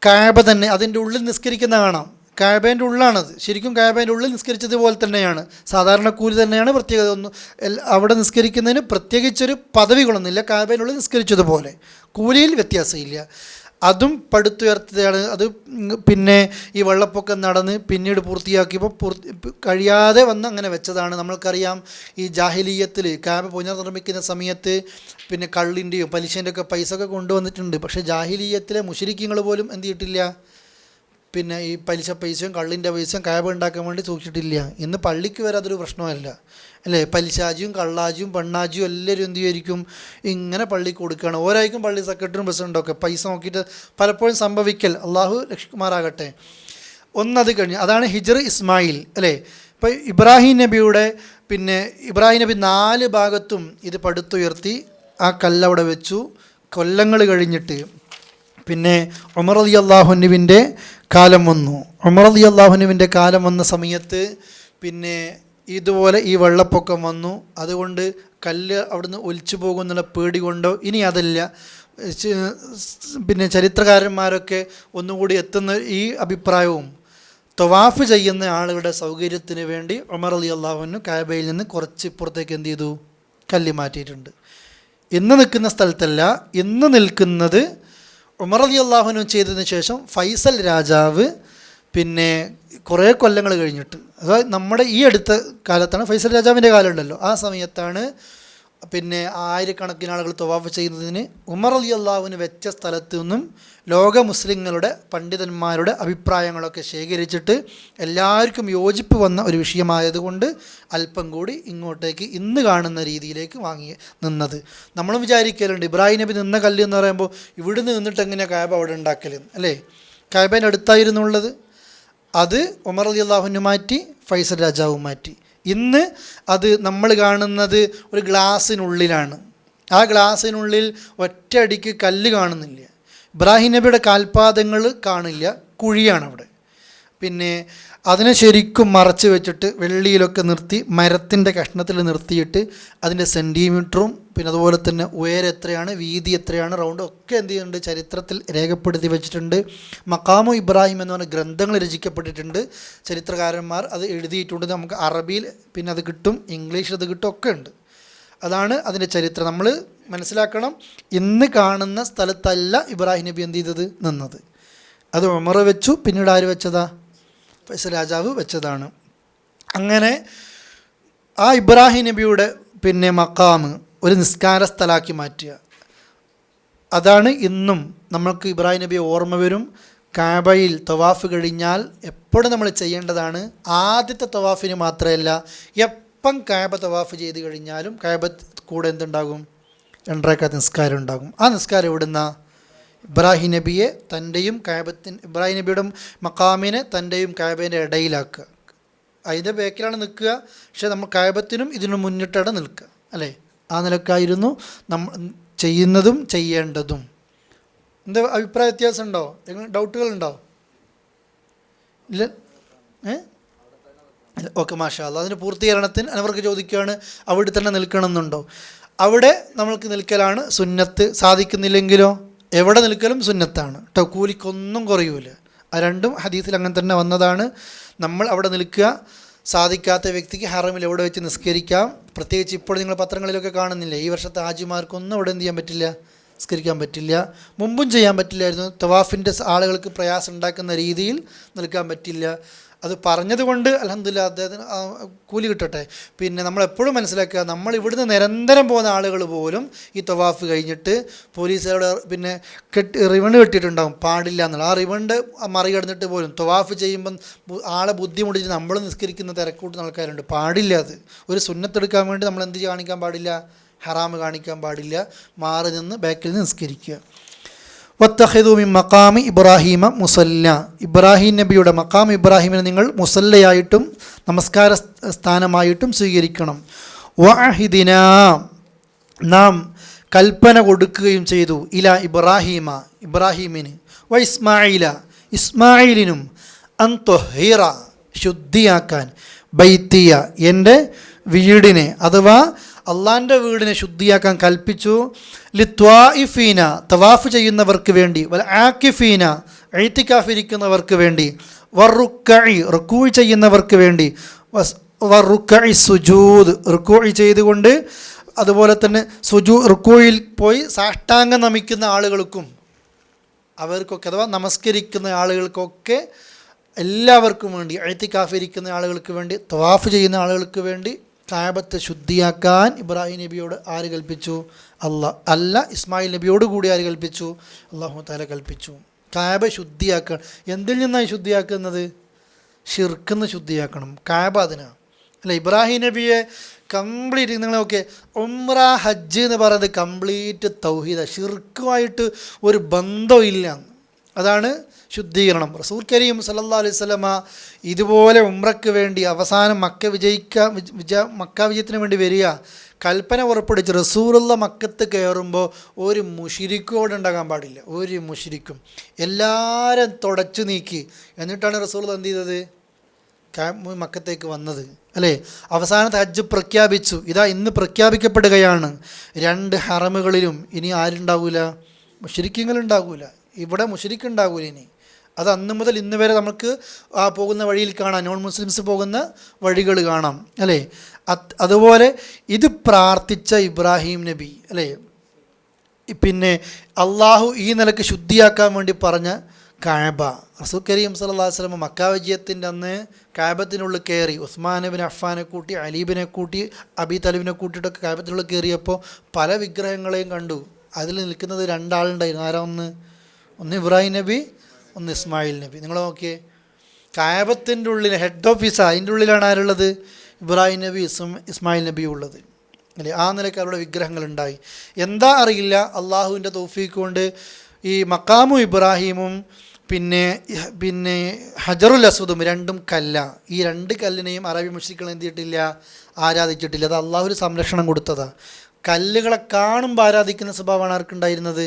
കഅബ തന്നെ, അതിൻ്റെ ഉള്ളിൽ നിസ്കരിക്കുന്ന കാണാം. കഅബേൻ്റെ ഉള്ളാണത്. ശരിക്കും കഅബേൻ്റെ ഉള്ളിൽ നിസ്കരിച്ചതുപോലെ തന്നെയാണ്. സാധാരണ കൂലി തന്നെയാണ്. പ്രത്യേകത ഒന്നും അവിടെ നിസ്കരിക്കുന്നതിന് പ്രത്യേകിച്ചൊരു പദവികളൊന്നുമില്ല. കഅബേൻ്റെ ഉള്ളിൽ നിസ്കരിച്ചതുപോലെ കൂലിയിൽ വ്യത്യാസമില്ല. അതും പടുത്തുയർത്തുകയാണ്. അത് പിന്നെ ഈ വെള്ളപ്പൊക്കം നടന്ന് പിന്നീട് പൂർത്തിയാക്കിയപ്പോൾ കഴിയാതെ വന്ന് അങ്ങനെ വെച്ചതാണ്. നമ്മൾക്കറിയാം, ഈ ജാഹിലിയ്യത്തിൽ കഅബ പുനർനിർമ്മിക്കുന്ന സമയത്ത് പിന്നെ കള്ളിൻ്റെയും പലിശേൻ്റെ ഒക്കെ പൈസ ഒക്കെ കൊണ്ടുവന്നിട്ടുണ്ട്. പക്ഷേ ജാഹിലിയ്യത്തിലെ മുശ്രിക്കീങ്ങൾ പോലും എന്ത് ചെയ്തിട്ടില്ല? പിന്നെ ഈ പൈസയും കള്ളിൻ്റെ പൈസയും കഅബ ഉണ്ടാക്കാൻ വേണ്ടി സൂക്ഷിച്ചിട്ടില്ല. ഇന്ന് പള്ളിക്ക് വരെ അതൊരു പ്രശ്നമല്ല, അല്ലേ? പലിശാജിയും കള്ളാജിയും പെണ്ണാജിയും എല്ലാവരും എന്ത് ചെയ്യുമായിരിക്കും? ഇങ്ങനെ പള്ളിക്ക് കൊടുക്കുകയാണ്. ഓരോക്കും പള്ളി സെക്രട്ടറിയും പ്രസിഡൻറ്റും ഒക്കെ പൈസ നോക്കിയിട്ട് പലപ്പോഴും സംഭവിക്കൽ. അള്ളാഹു രക്ഷിക്കുമാറാകട്ടെ. ഒന്നത് കഴിഞ്ഞ് അതാണ് ഹിജ്ർ ഇസ്മായിൽ, അല്ലേ? ഇപ്പോൾ ഇബ്രാഹിം നബി 4 ഭാഗത്തും ഇത് പടുത്തുയർത്തി ആ കല്ലവിടെ വെച്ചു. കൊല്ലങ്ങൾ കഴിഞ്ഞിട്ട് പിന്നെ ഉമർ റളിയല്ലാഹുവിൻ്റെ കാലം വന്നു. ഉമർ റളിയല്ലാഹുവിൻ്റെ കാലം വന്ന സമയത്ത് പിന്നെ ഇതുപോലെ ഈ വെള്ളപ്പൊക്കം വന്നു. അതുകൊണ്ട് കല്ല് അവിടുന്ന് ഒലിച്ചു പോകുന്നുള്ള പേടി കൊണ്ടോ ഇനി അതല്ല, പിന്നെ ചരിത്രകാരന്മാരൊക്കെ ഒന്നുകൂടി എത്തുന്ന ഈ അഭിപ്രായവും തവാഫ് ചെയ്യുന്ന ആളുകളുടെ സൗകര്യത്തിന് വേണ്ടി ഉമർ റളിയല്ലാഹു കഅബയിൽ നിന്ന് കുറച്ച് ഇപ്പുറത്തേക്ക് എന്ത് ചെയ്തു, കല്ല് മാറ്റിയിട്ടുണ്ട്. ഇന്ന് നിൽക്കുന്ന സ്ഥലത്തല്ല, ഇന്ന് നിൽക്കുന്നത് ഉമർ റളിയല്ലാഹു ചെയ്തതിന് ശേഷം ഫൈസൽ രാജാവ് പിന്നെ കുറേ കൊല്ലങ്ങൾ കഴിഞ്ഞിട്ട്, അതായത് നമ്മുടെ ഈ അടുത്ത കാലത്താണ് ഫൈസൽ രാജാവിൻ്റെ കാലം ഉണ്ടല്ലോ, ആ സമയത്താണ് പിന്നെ ആയിരക്കണക്കിന് ആളുകൾ തവാഫ് ചെയ്യുന്നതിന് ഉമർ റളിയല്ലാഹു വെച്ച സ്ഥലത്തു നിന്നും ലോക മുസ്ലിങ്ങളുടെ പണ്ഡിതന്മാരുടെ അഭിപ്രായങ്ങളൊക്കെ ശേഖരിച്ചിട്ട് എല്ലാവർക്കും യോജിപ്പ് വന്ന ഒരു വിഷയമായതുകൊണ്ട് അല്പം കൂടി ഇങ്ങോട്ടേക്ക് ഇന്ന് കാണുന്ന രീതിയിലേക്ക് വാങ്ങി നിന്നത്. നമ്മളും വിചാരിക്കലുണ്ട് ഇബ്രാഹിം നബി നിന്ന കല്ല് എന്ന് പറയുമ്പോൾ ഇവിടുന്ന് നിന്നിട്ട് എങ്ങനെയാണ് കഅബ അവിടെ ഉണ്ടാക്കലെന്ന്, അല്ലേ? കഅബേൻ്റെ അടുത്തായിരുന്നുള്ളത്, അത് ഉമർ റളിയല്ലാഹു മാറ്റി, ഫൈസൽ രാജാവ് മാറ്റി. ഇന്ന് അത് നമ്മൾ കാണുന്നത് ഒരു ഗ്ലാസ്സിനുള്ളിലാണ്. ആ ഗ്ലാസ്സിനുള്ളിൽ ഒറ്റയടിക്ക് കല്ല് കാണുന്നില്ല. ഇബ്രാഹിം നബിയുടെ കാൽപാദങ്ങൾ കാണില്ല, കുഴിയാണ് അവിടെ. പിന്നെ അതിനെ ശരിക്കും മറച്ച് വെച്ചിട്ട് വെള്ളിയിലൊക്കെ നിർത്തി മരത്തിൻ്റെ കഷ്ണത്തിൽ നിർത്തിയിട്ട് അതിൻ്റെ സെൻറ്റിമീറ്ററും പിന്നെ അതുപോലെ തന്നെ ഉയരം എത്രയാണ്, വീതി എത്രയാണ്, റൗണ്ട് ഒക്കെ എന്ത് ചെയ്യുന്നുണ്ട്, ചരിത്രത്തിൽ രേഖപ്പെടുത്തി വെച്ചിട്ടുണ്ട്. മഖാമു ഇബ്രാഹിം എന്ന് പറഞ്ഞ ഗ്രന്ഥങ്ങൾ രചിക്കപ്പെട്ടിട്ടുണ്ട്. ചരിത്രകാരന്മാർ അത് എഴുതിയിട്ടുണ്ട്. നമുക്ക് അറബിയിൽ പിന്നെ അത് കിട്ടും, ഇംഗ്ലീഷിൽ അത് കിട്ടും, ഒക്കെ ഉണ്ട്. അതാണ് അതിൻ്റെ ചരിത്രം. നമ്മൾ മനസ്സിലാക്കണം, ഇന്ന് കാണുന്ന സ്ഥലത്തല്ല ഇബ്രാഹിം നബി എന്ത് ചെയ്തത്, നിന്നത്. അത് ഉമർ വെച്ചു, പിന്നീട് ആര് വെച്ചതാ, ഫൈസൽ രാജാവ് വെച്ചതാണ്. അങ്ങനെ ആ ഇബ്രാഹിം നബിയുടെ പിന്നെ മഖാമ് ഒരു നിസ്കാര സ്ഥലമാക്കി മാറ്റുക. അതാണ് ഇന്നും നമ്മൾക്ക് ഇബ്രാഹിം നബിയെ ഓർമ്മ വരും. കഅബയിൽ തവാഫ് കഴിഞ്ഞാൽ എപ്പോഴും നമ്മൾ ചെയ്യേണ്ടതാണ്. ആദ്യത്തെ തവാഫിന് മാത്രമല്ല, എപ്പം കഅബ തവാഫ് ചെയ്ത് കഴിഞ്ഞാലും കഅബ കൂടെ എന്തുണ്ടാകും, 2 റക്അത്ത് നിസ്കാരം ഉണ്ടാകും. ആ നിസ്കാരം എവിടുന്ന, ഇബ്രാഹിം നബിയെ തൻ്റെയും ഇബ്രാഹിം നബിയുടെ മഖാമിനെ തൻ്റെയും കഅബേൻ്റെ ഇടയിലാക്കുക. അതിൻ്റെ ബേക്കിലാണ് നിൽക്കുക, പക്ഷേ നമ്മൾ കഅബത്തിനും ഇതിനും മുന്നിട്ടാണ് നിൽക്കുക, അല്ലേ? ആ നിലക്കായിരുന്നു നമ്മൾ ചെയ്യുന്നതും ചെയ്യേണ്ടതും. എന്താ അഭിപ്രായ വ്യത്യാസമുണ്ടോ, ഡൗട്ടുകളുണ്ടോ? ഇല്ല? ഓക്കെ, മാഷാ അല്ലാഹ്. അതിൻ്റെ പൂർത്തീകരണത്തിന് അവർക്ക് ചോദിക്കുകയാണ് അവിടെ തന്നെ നിൽക്കണമെന്നുണ്ടോ. അവിടെ നമ്മൾക്ക് നിൽക്കലാണ് സുന്നത്ത്. സാധിക്കുന്നില്ലെങ്കിലോ എവിടെ നിൽക്കലും സുന്നത്താണ് കേട്ടോ, കൂലിക്കൊന്നും കുറയൂല. ആ രണ്ടും ഹദീസിൽ അങ്ങനെ തന്നെ വന്നതാണ്. നമ്മൾ അവിടെ നിൽക്കുക. സാധിക്കാത്ത വ്യക്തിക്ക് ഹറമിൽ എവിടെ വെച്ച് നിസ്കരിക്കാം. പ്രത്യേകിച്ച് ഇപ്പോൾ നിങ്ങൾ പത്രങ്ങളിലൊക്കെ കാണുന്നില്ലേ, ഈ വർഷത്തെ ഹാജിമാർക്കൊന്നും അവിടെ എന്ത് ചെയ്യാൻ പറ്റില്ല, നിസ്കരിക്കാൻ പറ്റില്ല. മുമ്പും ചെയ്യാൻ പറ്റില്ലായിരുന്നു. തവാഫിൻ്റെ ആളുകൾക്ക് പ്രയാസം ഉണ്ടാക്കുന്ന രീതിയിൽ നിൽക്കാൻ പറ്റില്ല. അത് പറഞ്ഞതുകൊണ്ട് അൽഹംദുലില്ലാഹ് അദ്ദേഹത്തിന് കൂലി കിട്ടട്ടെ. പിന്നെ നമ്മളെപ്പോഴും മനസ്സിലാക്കുക, നമ്മൾ ഇവിടുന്ന് നിരന്തരം പോകുന്ന ആളുകൾ പോലും ഈ തവാഫ് കഴിഞ്ഞിട്ട് പോലീസുകാരുടെ പിന്നെ റിവൺ കെട്ടിയിട്ടുണ്ടാകും, പാടില്ല എന്നുള്ള. ആ റിവണ്ട് മറികടന്നിട്ട് പോലും തവാഫ് ചെയ്യുമ്പം ആളെ ബുദ്ധിമുട്ടിച്ച് നമ്മൾ നിസ്കരിക്കുന്ന തിരക്കൂട്ടുന്ന ആൾക്കാരുണ്ട്. പാടില്ല. അത് ഒരു സുന്നത്തെടുക്കാൻ വേണ്ടി നമ്മൾ എന്ത് കാണിക്കാൻ പാടില്ല, ഹറാമ് കാണിക്കാൻ പാടില്ല. മാറി നിന്ന് ബാക്കിൽ നിന്ന് നിസ്കരിക്കുക. വത്തഖിദു മിൻ മഖാമി ഇബ്രാഹീമ മുസല്ല, ഇബ്രാഹിം നബിയുടെ മഖാം ഇബ്രാഹിമിനെ നിങ്ങൾ മുസല്ലയായിട്ടും നമസ്കാര സ്ഥാനമായിട്ടും സ്വീകരിക്കണം. വഅഹിദിനാ, നാം കൽപ്പന കൊടുക്കുകയും ചെയ്തു, ഇല ഇബ്രാഹീമ, ഇബ്രാഹീമിന്, വ ഇസ്മായില, ഇസ്മായിലിനും, അൻ തുഹിറ, ശുദ്ധിയാക്കാൻ, ബൈത്തിയ, എൻ്റെ വീടിനെ അഥവാ അള്ളാൻ്റെ വീടിനെ ശുദ്ധിയാക്കാൻ കൽപ്പിച്ചു. ലിത്വാഇഫീന, തവാഫ് ചെയ്യുന്നവർക്ക് വേണ്ടി, വൽ ആക്കിഫീന, ഇഅ്തികാഫിരിക്കുന്നവർക്ക് വേണ്ടി, വറുക്കഇ, റുക്കൂഅ് ചെയ്യുന്നവർക്ക് വേണ്ടി, വറുക്കഇ സുജൂദ്, റുക്കൂഅ് ചെയ്തുകൊണ്ട് അതുപോലെ തന്നെ റുക്കൂയിൽ പോയി സാഷ്ടാംഗം നമിക്കുന്ന ആളുകൾക്കും അവർക്കൊക്കെ അഥവാ നമസ്കരിക്കുന്ന ആളുകൾക്കൊക്കെ എല്ലാവർക്കും വേണ്ടി, ഇഅ്തികാഫിരിക്കുന്ന ആളുകൾക്ക് വേണ്ടി, തവാഫ് ചെയ്യുന്ന ആളുകൾക്ക് വേണ്ടി കഅബത്തെ ശുദ്ധിയാക്കാൻ ഇബ്രാഹിം നബിയോട് ആര് കൽപ്പിച്ചു? അല്ല ഇസ്മായിൽ നബിയോട് കൂടി ആര് കൽപ്പിച്ചു? അല്ലാഹു തആല കൽപ്പിച്ചു. കഅബ ശുദ്ധിയാക്കാൻ. എന്തിൽ നിന്നാണ് ശുദ്ധിയാക്കുന്നത്? ഷിർക്കിന്ന് ശുദ്ധിയാക്കണം. കഅബ അതിനാണ്, അല്ല ഇബ്രാഹിം നബിയെ കംപ്ലീറ്റ്. നിങ്ങളൊക്കെ ഉംറ ഹജ്ജ് എന്ന് പറയുന്നത് കംപ്ലീറ്റ് തൗഹീദ, ഷിർക്കുമായിട്ട് ഒരു ബന്ധമില്ല. അതാണ് ശുദ്ധീകരണം. റസൂൽ കരീം സല്ലല്ലാഹു അലൈഹി വസല്ലമ ഇതുപോലെ ഉംറയ്ക്ക് വേണ്ടി അവസാനം മക്ക വിജയത്തിന് വേണ്ടി വരിക, കൽപ്പന പുറപ്പെടുവിച്ച് റസൂലുള്ള മക്കത്ത് കയറുമ്പോൾ ഒരു മുശ്രിക്കും ഉണ്ടാകാൻ പാടില്ല. ഒരു മുശ്രിക്കും എല്ലാവരും തുടച്ചു നീക്കി. എന്നിട്ടാണ് റസൂൽ എന്ത് ചെയ്തത്? മക്കത്തേക്ക് വന്നത് അല്ലേ? അവസാനത്തെ ഹജ്ജ് പ്രഖ്യാപിച്ചു. ഇതാ ഇന്ന് പ്രഖ്യാപിക്കപ്പെടുകയാണ്. 2 ഹറമുകളിലും ഇനി ആരുണ്ടാവൂല? മുശ്രിക്കുകളുണ്ടാകൂല. ഇവിടെ മുശ്രിക്ക് ഉണ്ടാകൂല ഇനി. അത് അന്ന് മുതൽ ഇന്ന് വരെ നമുക്ക് പോകുന്ന വഴിയിൽ കാണാം. നോൺ മുസ്ലിംസ് പോകുന്ന വഴികൾ കാണാം അല്ലേ? അതുപോലെ ഇത് പ്രാർത്ഥിച്ച ഇബ്രാഹിം നബി അല്ലേ, പിന്നെ അള്ളാഹു ഈ നിലക്ക് ശുദ്ധിയാക്കാൻ വേണ്ടി പറഞ്ഞ കഅബ, റസൂൽ കരീം സല്ലല്ലാഹു അലൈഹി വസല്ലം മക്ക വിജയത്തിൻ്റെ അന്ന് കഅബത്തിനുള്ളിൽ കയറി ഉസ്മാൻ ബിൻ അഫ്ഫാനെ കൂട്ടി, അലീബിനെ കൂട്ടി, അബി തലിബിനെ കൂട്ടിയിട്ടൊക്കെ കഅബത്തിനുള്ളിൽ കയറിയപ്പോൾ പല വിഗ്രഹങ്ങളെയും കണ്ടു. അതിൽ നിൽക്കുന്നത് 2 ആളുണ്ടായിരുന്നു. ആരാ? ഒന്ന് ഇബ്രാഹിം നബി, ഒന്ന് ഇസ്മായിൽ നബി. നിങ്ങൾ നോക്കിയേ, കഅബത്തിൻ്റെ ഉള്ളിൽ ഹെഡ് ഓഫീസാണ്, അതിൻ്റെ ഉള്ളിലാണ് ആരുള്ളത്? ഇബ്രാഹിം നബി, ഇസ്മായിൽ നബി ഉള്ളത് അല്ലേ? ആ നിലയ്ക്ക് അവരുടെ വിഗ്രഹങ്ങളുണ്ടായി. എന്താ അറിയില്ല, അള്ളാഹുവിൻ്റെ തൗഫീഖ് കൊണ്ട് ഈ മഖാമു ഇബ്രാഹിമും പിന്നെ ഹജറുൽ അസ്വദും 2 കല്ല. ഈ 2 കല്ലിനെയും അറബി മുശ്രിക്കുകൾ എന്ത് ചെയ്തിട്ടില്ല? ആരാധിച്ചിട്ടില്ല. അത് അള്ളാഹു ഒരു സംരക്ഷണം കൊടുത്തതാണ്. കല്ലുകളെ കാണുമ്പോൾ ആരാധിക്കുന്ന സ്വഭാവമാണ് ആർക്കുണ്ടായിരുന്നത്?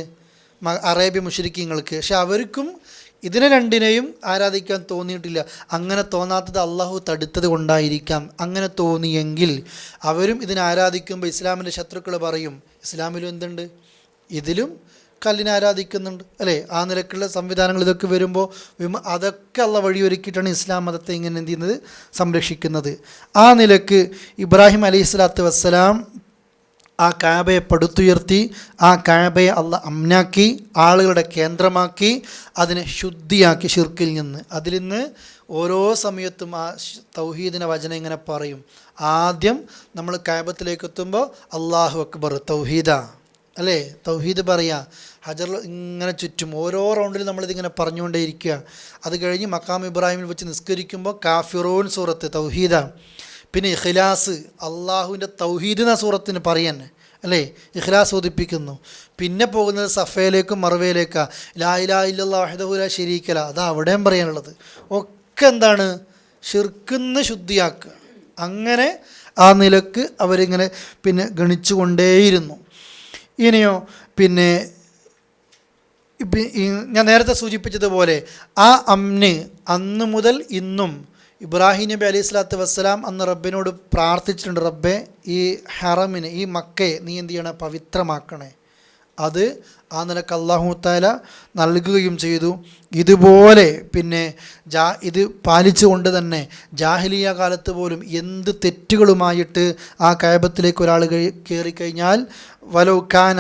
അറേബ്യ മുശ്രിക്കീങ്ങൾക്ക്. പക്ഷെ അവർക്കും ഇതിനെ 2നെയും ആരാധിക്കാൻ തോന്നിയിട്ടില്ല. അങ്ങനെ തോന്നാത്തത് അള്ളാഹു തടുത്തത് കൊണ്ടായിരിക്കാം. അങ്ങനെ തോന്നിയെങ്കിൽ അവരും ഇതിനെ ആരാധിക്കുമ്പോൾ ഇസ്ലാമിൻ്റെ ശത്രുക്കൾ പറയും, ഇസ്ലാമിലും എന്തുണ്ട്? ഇതിലും കല്ലിനെ ആരാധിക്കുന്നുണ്ട് അല്ലേ? ആ നിലക്കുള്ള സംവിധാനങ്ങൾ ഇതൊക്കെ വരുമ്പോൾ അതൊക്കെ അള്ള വഴിയൊരുക്കിയിട്ടാണ് ഇസ്ലാം മതത്തെ ഇങ്ങനെ എന്ത് ചെയ്യുന്നത്? സംരക്ഷിക്കുന്നത്. ആ നിലക്ക് ഇബ്രാഹിം അലൈഹിസ്സലാത്തു വസ്സലാം ആ കഅബയെ പടുത്തുയർത്തി, ആ കഅബയെ അള്ളാഹ് അമ്നാക്കി, ആളുകളുടെ കേന്ദ്രമാക്കി, അതിനെ ശുദ്ധിയാക്കി ഷിർക്കിൽ നിന്ന്. അതിൽ നിന്ന് ഓരോ സമയത്തും ആ തൗഹീദിൻ്റെ വചനം ഇങ്ങനെ പറയും. ആദ്യം നമ്മൾ കഅബത്തിലേക്ക് എത്തുമ്പോൾ അല്ലാഹു അക്ബർ, തൗഹീദ അല്ലേ? തൗഹീദ് പറയുക. ഹജർ ഇങ്ങനെ ചുറ്റും ഓരോ റൗണ്ടിലും നമ്മളിതിങ്ങനെ പറഞ്ഞുകൊണ്ടേയിരിക്കുക. അത് കഴിഞ്ഞ് മഖാം ഇബ്രാഹിമിൽ വെച്ച് നിസ്കരിക്കുമ്പോൾ കാഫിറൂൻ സൂറത്ത് തൗഹീദ. പിന്നെ ഇഖ്ലാസ്, അള്ളാഹുവിൻ്റെ തൗഹീദ് എന്ന സൂറത്തിന് പറയാൻ അല്ലേ? ഇഖ്ലാസ് ഓതിപ്പിക്കുന്നു. പിന്നെ പോകുന്നത് സഫയിലേക്കും മർവയിലേക്കാണ്. ലാ ഇലാഹ ഇല്ലല്ലാഹു വഹ്ദഹു ലാ ശരീക ലഹ്, അതാ അവിടെയും പറയാനുള്ളത്. ഒക്കെ എന്താണ്? ഷിർക്കിന്ന് ശുദ്ധിയാക്കുക. അങ്ങനെ ആ നിലക്ക് അവരിങ്ങനെ പിന്നെ ഗണിച്ചു കൊണ്ടേയിരുന്നു. ഇനിയോ പിന്നെ ഞാൻ നേരത്തെ സൂചിപ്പിച്ചതുപോലെ ആ അമ്ന് അന്ന് മുതൽ ഇന്നും ഇബ്രാഹിം നബി അലൈഹി സ്വലാത്തു വസ്സലാം അന്ന് റബ്ബിനോട് പ്രാർത്ഥിച്ചിട്ടുണ്ട്, റബ്ബെ ഈ ഹറമിനെ, ഈ മക്കയെ നീ എന്ത് ചെയ്യണേ? പവിത്രമാക്കണേ. അത് ആ നിലക്ക് അല്ലാഹു തആല നൽകുകയും ചെയ്തു. ഇതുപോലെ പിന്നെ ഇത് പാലിച്ചുകൊണ്ട് തന്നെ ജാഹിലിയ കാലത്ത് പോലും എന്ത് തെറ്റുകളുമായിട്ട് ആ കഅബത്തിലേക്ക് ഒരാൾ കയറിക്കഴിഞ്ഞാൽ വലൗകാന,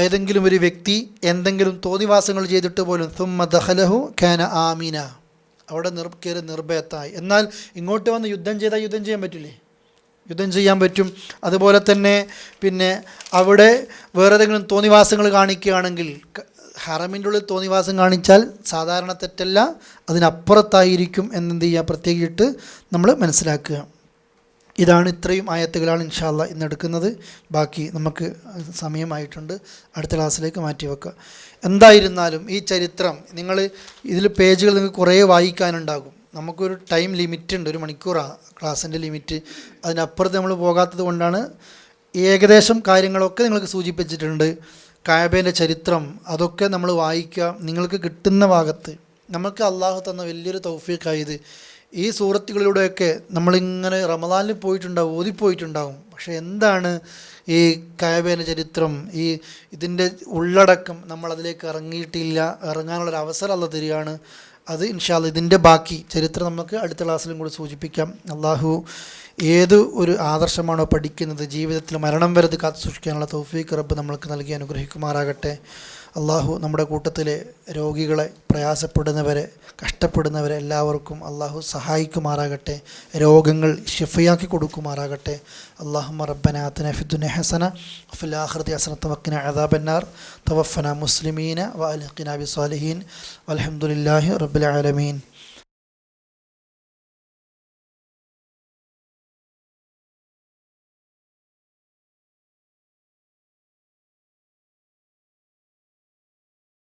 ഏതെങ്കിലും ഒരു വ്യക്തി എന്തെങ്കിലും തോന്നിവാസങ്ങൾ ചെയ്തിട്ട് പോലും സുമ്മ ദഖലഹു കാന ആമിന, അവിടെ കയറി നിർഭയത്തായി. എന്നാൽ ഇങ്ങോട്ട് വന്ന് യുദ്ധം ചെയ്താൽ യുദ്ധം ചെയ്യാൻ പറ്റില്ലേ? യുദ്ധം ചെയ്യാൻ പറ്റും. അതുപോലെ തന്നെ പിന്നെ അവിടെ വേറെ ഏതെങ്കിലും തോന്നിവാസങ്ങൾ കാണിക്കുകയാണെങ്കിൽ, ഹറമിൻ്റെ ഉള്ളിൽ തോന്നിവാസം കാണിച്ചാൽ സാധാരണ തെറ്റല്ല, അതിനപ്പുറത്തായിരിക്കും എന്നെന്ത് ചെയ്യുക? പ്രത്യേകിച്ചിട്ട് നമ്മൾ മനസ്സിലാക്കുക. ഇതാണ്, ഇത്രയും ആയത്തുകളാണ് ഇൻഷാ അല്ലാഹ് ഇന്നെടുക്കുന്നത്. ബാക്കി നമുക്ക് സമയമായിട്ടുണ്ട്, അടുത്ത ക്ലാസ്സിലേക്ക് മാറ്റിവെക്കുക. എന്തായിരുന്നാലും ഈ ചരിത്രം നിങ്ങൾ ഇതിൽ പേജുകൾ നിങ്ങൾക്ക് കുറേ വായിക്കാനുണ്ടാകും. നമുക്കൊരു ടൈം ലിമിറ്റ് ഉണ്ട്, 1 മണിക്കൂറാണ് ക്ലാസ്സിൻ്റെ ലിമിറ്റ്. അതിനപ്പുറത്ത് നമ്മൾ പോകാത്തത് കൊണ്ടാണ് ഏകദേശം കാര്യങ്ങളൊക്കെ നിങ്ങൾക്ക് സൂചിപ്പിച്ചിട്ടുണ്ട്. കഅബേൻ്റെ ചരിത്രം അതൊക്കെ നമ്മൾ വായിക്കുക. നിങ്ങൾക്ക് കിട്ടുന്ന ഭാഗത്ത് നമുക്ക് അള്ളാഹു തന്ന വലിയൊരു തൗഫീഖായത്. ഈ സൂറത്തുകളിലൂടെയൊക്കെ നമ്മളിങ്ങനെ റമദാനിൽ പോയിട്ടുണ്ടാവും, ഓതിപ്പോയിട്ടുണ്ടാവും. പക്ഷേ എന്താണ് ഈ കഅബേൻ്റെ ചരിത്രം, ഇതിൻ്റെ ഉള്ളടക്കം നമ്മളതിലേക്ക് ഇറങ്ങിയിട്ടില്ല. ഇറങ്ങാനുള്ളൊരു അവസരം അല്ലാഹ് തരികയാണ്. അത് ഇൻഷാ അല്ലാഹ് ഇതിൻ്റെ ബാക്കി ചരിത്രം നമുക്ക് അടുത്ത ക്ലാസ്സിലും കൂടി സൂചിപ്പിക്കാം. അള്ളാഹു ഏത് ഒരു ആദർശമാണോ പഠിക്കുന്നത് ജീവിതത്തിൽ മരണം വരെ കാത്തു സൂക്ഷിക്കാനുള്ള തൗഫീഖ് റബ്ബ് നമ്മൾക്ക് നൽകി അനുഗ്രഹിക്കുമാറാകട്ടെ. അള്ളാഹു നമ്മുടെ കൂട്ടത്തിലെ രോഗികളെ, പ്രയാസപ്പെടുന്നവരെ, കഷ്ടപ്പെടുന്നവരെ എല്ലാവർക്കും അള്ളാഹു സഹായിക്കുമാറാകട്ടെ. രോഗങ്ങൾ ശിഫയാക്കി കൊടുക്കുമാറാകട്ടെ. അല്ലാഹുമ്മ റബ്ബനാ ആതിനാ ഫിദ്ദുനിയ ഹസന വഫിൽ ആഖിറതി ഹസനത വഖിനാ അദാബന്നാർ തവഫനാ മുസ്ലിമീന വഅൽഖിനാ ബിസ്സാലിഹീൻ വൽഹംദുലില്ലാഹി റബ്ബിൽ ആലമീൻ.